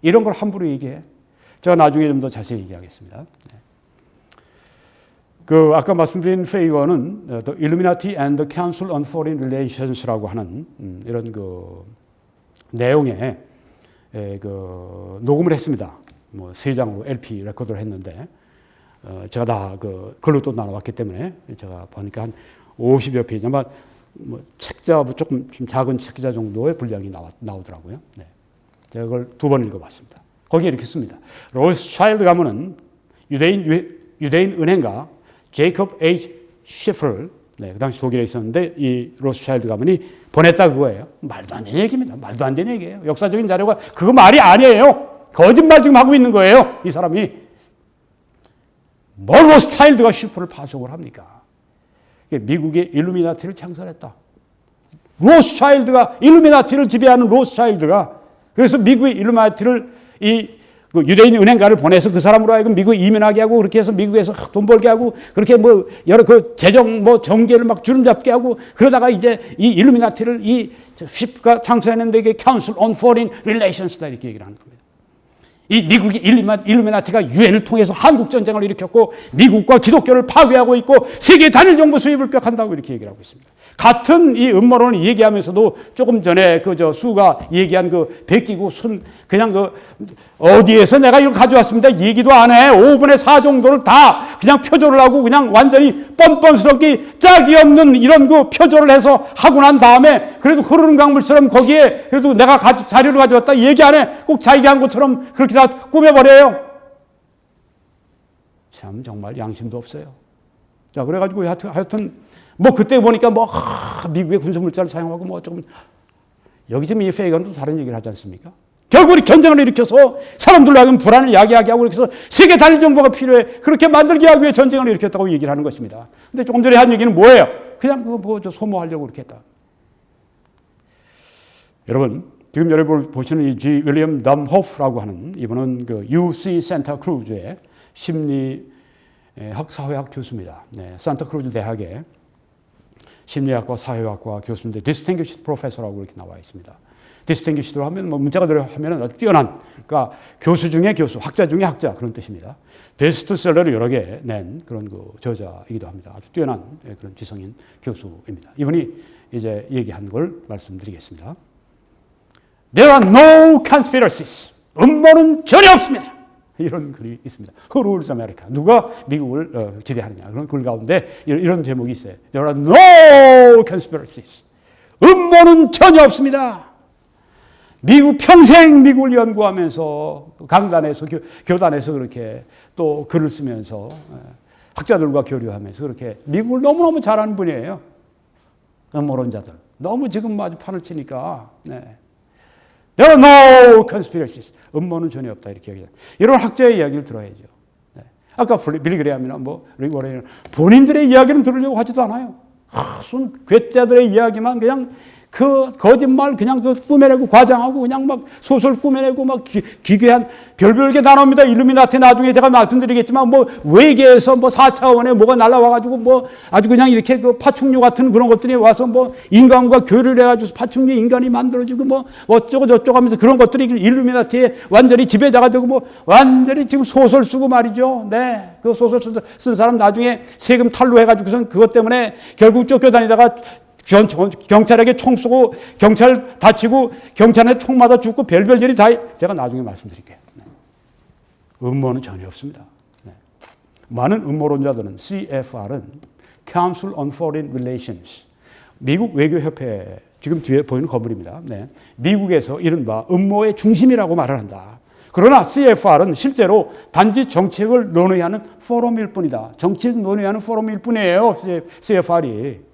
A: 이런 걸 함부로 얘기해. 제가 나중에 좀 더 자세히 얘기하겠습니다. 아까 말씀드린 페이거는 The Illuminati and the Council on Foreign Relations라고 하는 이런 내용에 녹음을 했습니다. 3장으로 LP 레코드를 했는데 제가 다 글로 또 나눠왔기 때문에 제가 보니까 한 50여 페이지 아마 책자 조금 좀 작은 책자 정도의 분량이 나오더라고요. 네. 제가 그걸 2번 읽어봤습니다. 거기에 이렇게 씁니다. 로스차일드 가문은 유대인 은행가 제이콥 H. 셰퍼를 그 당시 독일에 있었는데 이 로스차일드 가문이 보냈다 그거예요. 말도 안 되는 얘기입니다. 말도 안 되는 얘기예요. 역사적인 자료가 그거 말이 아니에요. 거짓말 지금 하고 있는 거예요. 이 사람이. 뭘 로스차일드가 셰퍼를 파송을 합니까? 미국의 일루미나티를 창설했다. 로스차일드가 일루미나티를 지배하는 로스차일드가 그래서 미국의 일루미나티를 유대인 은행가를 보내서 그 사람으로 하여금 미국에 이민하게 하고 그렇게 해서 미국에서 돈 벌게 하고 그렇게 여러 재정 정계를 막 주름 잡게 하고 그러다가 이제 이 일루미나티를 이 쉽가 창설했는데 이게 Council on Foreign Relations다 이렇게 얘기를 하는 겁니다. 이 미국의 일루미나티가 유엔을 통해서 한국 전쟁을 일으켰고 미국과 기독교를 파괴하고 있고 세계 단일 정부 수입을 꾀한다고 이렇게 얘기를 하고 있습니다. 같은 이 음모론을 얘기하면서도 조금 전에 수가 얘기한 베끼고 그냥 어디에서 내가 이걸 가져왔습니다. 얘기도 안 해. 5분의 4 정도를 다 그냥 표절을 하고 그냥 완전히 뻔뻔스럽게 짝이 없는 이런 표절을 해서 하고 난 다음에 그래도 흐르는 강물처럼 거기에 그래도 내가 자료를 가져왔다 얘기 안 해. 꼭 자기가 한 것처럼 그렇게 다 꾸며버려요. 참 정말 양심도 없어요. 자, 그래가지고 하여튼 그때 보니까 미국의 군수물자를 사용하고 조금 여기 지금 이 페이건도 다른 얘기를 하지 않습니까? 결국 전쟁을 일으켜서 사람들로 하여금 불안을 야기하게 하고 그래서 세계 단일 정부가 필요해. 그렇게 만들기 하기 위해 전쟁을 일으켰다고 얘기를 하는 것입니다. 근데 조금 전에 한 얘기는 뭐예요? 그냥 소모하려고 그렇게 했다. 여러분, 지금 여러분 보시는 이 G. 윌리엄 덤호프라고 하는 이분은 UC 산타크루즈의 심리학 사회학 교수입니다. 네, 산타크루즈 대학의 심리학과 사회학과 교수인데 Distinguished Professor라고 이렇게 나와 있습니다. distinguished로 하면 뭐 문자가 하면 아주 뛰어난, 그러니까 교수 중에 교수, 학자 중에 학자 그런 뜻입니다. 베스트셀러를 여러 개 낸 그런 그 저자이기도 합니다. 아주 뛰어난 그런 지성인 교수입니다. 이분이 이제 얘기한 걸 말씀드리겠습니다. There are no conspiracies. 음모는 전혀 없습니다. 이런 글이 있습니다. Who rules America? 누가 미국을 지배하느냐. 그런 글 가운데 이런 제목이 있어요. There are no conspiracies. 음모는 전혀 없습니다. 평생 미국을 연구하면서 강단에서 교단에서 그렇게 또 글을 쓰면서 학자들과 교류하면서 그렇게 미국을 너무너무 잘 아는 분이에요. 음모론자들. 너무 지금 아주 판을 치니까. 네. There are no conspiracies. 음모는 전혀 없다. 이렇게 얘기해요. 이런 학자의 이야기를 들어야죠. 네. 아까 빌리 그레이엄이나 릭 워렌이나 본인들의 이야기는 들으려고 하지도 않아요. 무슨 괴짜들의 이야기만 그냥 그 거짓말 그냥 그 꾸며내고 과장하고 그냥 막 소설 꾸며내고 막 기괴한 별별게 다 나옵니다. 일루미나티 나중에 제가 말씀드리겠지만 뭐 외계에서 뭐 4차원에 뭐가 날아와가지고 뭐 아주 그냥 이렇게 그 파충류 같은 그런 것들이 와서 뭐 인간과 교류를 해가지고 파충류 인간이 만들어지고 뭐 어쩌고 저쩌고 하면서 그런 것들이 일루미나티의 완전히 지배자가 되고 뭐 완전히 지금 소설 쓰고 말이죠. 네. 그 소설 쓴 사람 나중에 세금 탈루해가지고선 그것 때문에 결국 쫓겨다니다가 경찰에게 총 쏘고 경찰 다치고 경찰에 총 맞아 죽고 별별일이 다 제가 나중에 말씀드릴게요. 네. 음모는 전혀 없습니다. 네. 많은 음모론자들은 CFR은 Council on Foreign Relations 미국 외교협회 지금 뒤에 보이는 건물입니다. 네. 미국에서 이른바 음모의 중심이라고 말을 한다. 그러나 CFR은 실제로 단지 정책을 논의하는 포럼일 뿐이다. 정책 논의하는 포럼일 뿐이에요. CFR이.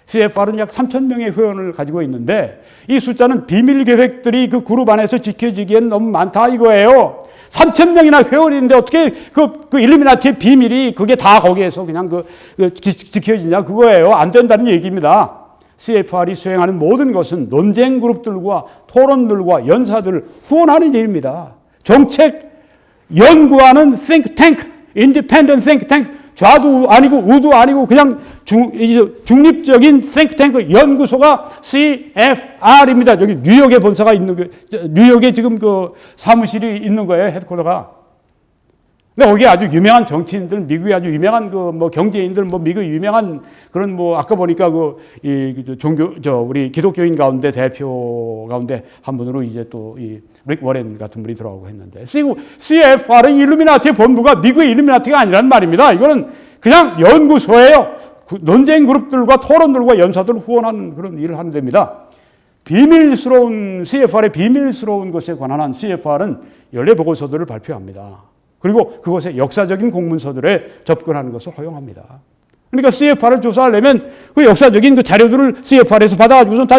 A: CFR은 약 3,000명의 회원을 가지고 있는데 이 숫자는 비밀 계획들이 그 그룹 안에서 지켜지기엔 너무 많다 이거예요. 3,000명이나 회원인데 어떻게 그 일루미나티의 비밀이 그게 다 거기에서 그냥 지켜지냐 그거예요. 안 된다는 얘기입니다. CFR이 수행하는 모든 것은 논쟁 그룹들과 토론들과 연사들을 후원하는 일입니다. 정책 연구하는 think tank, independent think tank, 좌도 아니고 우도 아니고 그냥 중립적인 탱크탱크 연구소가 CFR입니다. 여기 뉴욕에 본사가 있는 뉴욕에 지금 그 사무실이 있는 거예요. 헤드쿼터가. 근데 거기 아주 유명한 정치인들, 미국의 아주 유명한 그 뭐 경제인들, 뭐 미국 유명한 그런 뭐 아까 보니까 우리 기독교인 가운데 대표 가운데 한 분으로 이제 또 이 릭 워렌 같은 분이 들어가고 했는데 CFR의 일루미나티의 본부가 미국의 일루미나티가 아니란 말입니다. 이거는 그냥 연구소예요. 논쟁 그룹들과 토론들과 연사들을 후원하는 그런 일을 하는 데입니다. 비밀스러운 CFR의 비밀스러운 것에 관한 CFR은 연례 보고서들을 발표합니다. 그리고 그것의 역사적인 공문서들에 접근하는 것을 허용합니다. 그러니까 CFR을 조사하려면 그 역사적인 그 자료들을 CFR에서 받아가지고서 다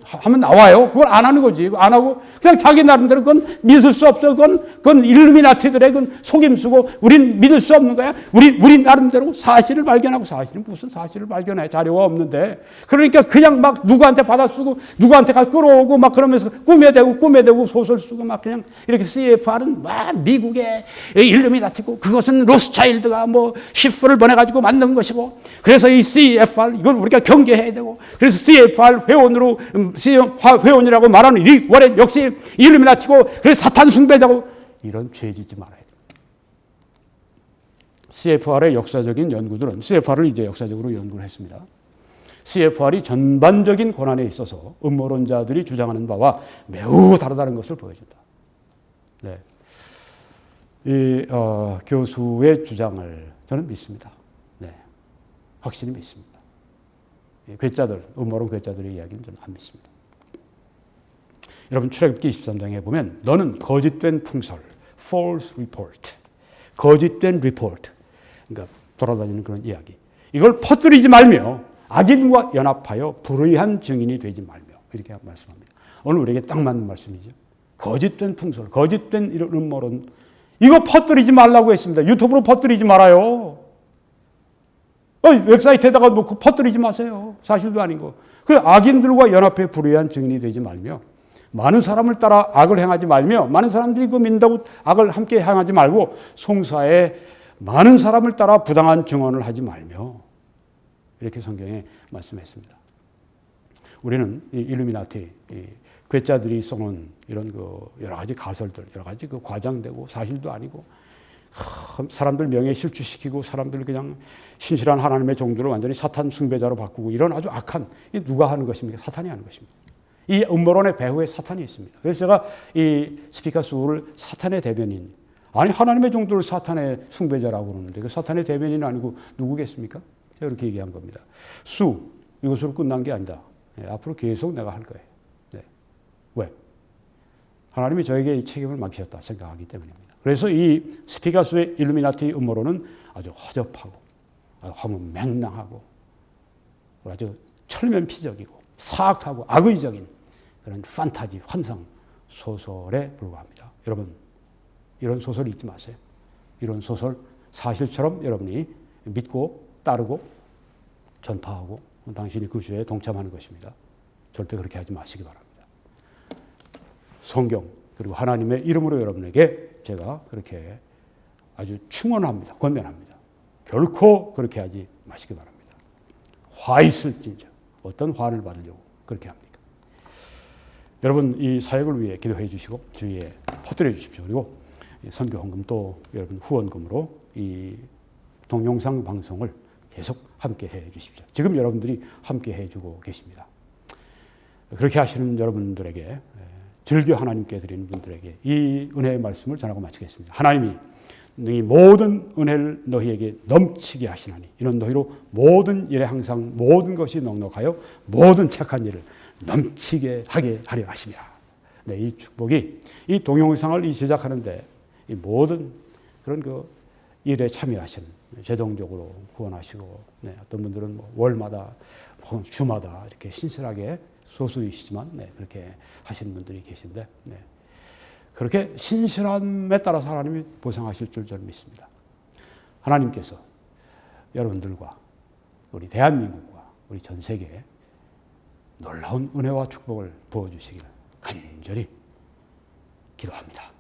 A: 하면 나와요. 그걸 안 하는 거지. 안 하고 그냥 자기 나름대로 그건 믿을 수 없어. 그건 일루미나티들의 그건 속임수고 우린 믿을 수 없는 거야. 우리 나름대로 사실을 발견하고 사실은 무슨 사실을 발견해. 자료가 없는데. 그러니까 그냥 막 누구한테 받아 쓰고 누구한테 가 끌어오고 막 그러면서 꾸며대고 소설 쓰고 막 그냥 이렇게 CFR은 막 미국의 일루미나티고 그것은 로스차일드가 뭐 시프를 보내가지고 만든 것이고 그래서 이 CFR 이걸 우리가 경계해야 되고 그래서 CFR 회원으로 회원이라고 말하는 릭 워렌 역시 일루미나티고 그래서 사탄 숭배자고 이런 죄 짓지 말아야 돼요. CFR의 역사적인 연구들은 CFR을 이제 역사적으로 연구를 했습니다. CFR이 전반적인 권한에 있어서 음모론자들이 주장하는 바와 매우 다르다는 것을 보여준다. 네. 이 교수의 주장을 저는 믿습니다. 네. 확실히 믿습니다. 괴짜들, 음모론 괴짜들의 이야기는 저는 안 믿습니다. 여러분 출애굽기 23장에 보면 너는 거짓된 풍설, false report, 거짓된 report, 그러니까 돌아다니는 그런 이야기. 이걸 퍼뜨리지 말며 악인과 연합하여 불의한 증인이 되지 말며 이렇게 말씀합니다. 오늘 우리에게 딱 맞는 말씀이죠. 거짓된 풍설, 거짓된 이런 음모론 이거 퍼뜨리지 말라고 했습니다. 유튜브로 퍼뜨리지 말아요. 웹사이트에다가 놓고 퍼뜨리지 마세요. 사실도 아닌 거. 그 악인들과 연합해 불의한 증인이 되지 말며 많은 사람을 따라 악을 행하지 말며 많은 사람들이 그 믿는다고 악을 함께 행하지 말고 송사에 많은 사람을 따라 부당한 증언을 하지 말며 이렇게 성경에 말씀했습니다. 우리는 이 일루미나티, 이 괴짜들이 써놓은 이런 그 여러 가지 가설들, 여러 가지 그 과장되고 사실도 아니고 사람들 명예 실추시키고 사람들 그냥 신실한 하나님의 종들을 완전히 사탄 숭배자로 바꾸고 이런 아주 악한, 이 누가 하는 것입니까? 사탄이 하는 것입니다. 이 음모론의 배후에 사탄이 있습니다. 그래서 제가 이 스피커 수를 사탄의 대변인, 아니 하나님의 종들을 사탄의 숭배자라고 그러는데 그 사탄의 대변인은 아니고 누구겠습니까? 제가 그렇게 얘기한 겁니다. 수, 이것으로 끝난 게 아니다. 네, 앞으로 계속 내가 할 거예요. 네. 왜? 하나님이 저에게 이 책임을 맡기셨다 생각하기 때문입니다. 그래서 이 스피가수의 일루미나티 음모론은 아주 허접하고 아주 허무맹랑하고 아주 철면피적이고 사악하고 악의적인 그런 판타지, 환상 소설에 불과합니다. 여러분, 이런 소설 읽지 마세요. 이런 소설 사실처럼 여러분이 믿고 따르고 전파하고 당신이 그 주에 동참하는 것입니다. 절대 그렇게 하지 마시기 바랍니다. 성경 그리고 하나님의 이름으로 여러분에게 제가 그렇게 아주 충원합니다. 권면합니다. 결코 그렇게 하지 마시기 바랍니다. 화 있을진저 어떤 화를 받으려고 그렇게 합니까? 여러분 이 사역을 위해 기도해 주시고 주위에 퍼뜨려 주십시오. 그리고 선교 헌금 또 여러분 후원금으로 이 동영상 방송을 계속 함께 해 주십시오. 지금 여러분들이 함께 해 주고 계십니다. 그렇게 하시는 여러분들에게 즐겨 하나님께 드리는 분들에게 이 은혜의 말씀을 전하고 마치겠습니다. 하나님이 이 모든 은혜를 너희에게 넘치게 하시나니 이는 너희로 모든 일에 항상 모든 것이 넉넉하여 모든 착한 일을 넘치게 하게 하려 하십니다. 네, 이 축복이 이 동영상을 제작하는데 이 모든 그런 그 일에 참여하시는 재정적으로 후원하시고 네, 어떤 분들은 뭐 월마다 주마다 이렇게 신실하게 소수이시지만 네, 그렇게 하시는 분들이 계신데 네. 그렇게 신실함에 따라서 하나님이 보상하실 줄 저는 믿습니다. 하나님께서 여러분들과 우리 대한민국과 우리 전 세계에 놀라운 은혜와 축복을 부어주시기를 간절히 기도합니다.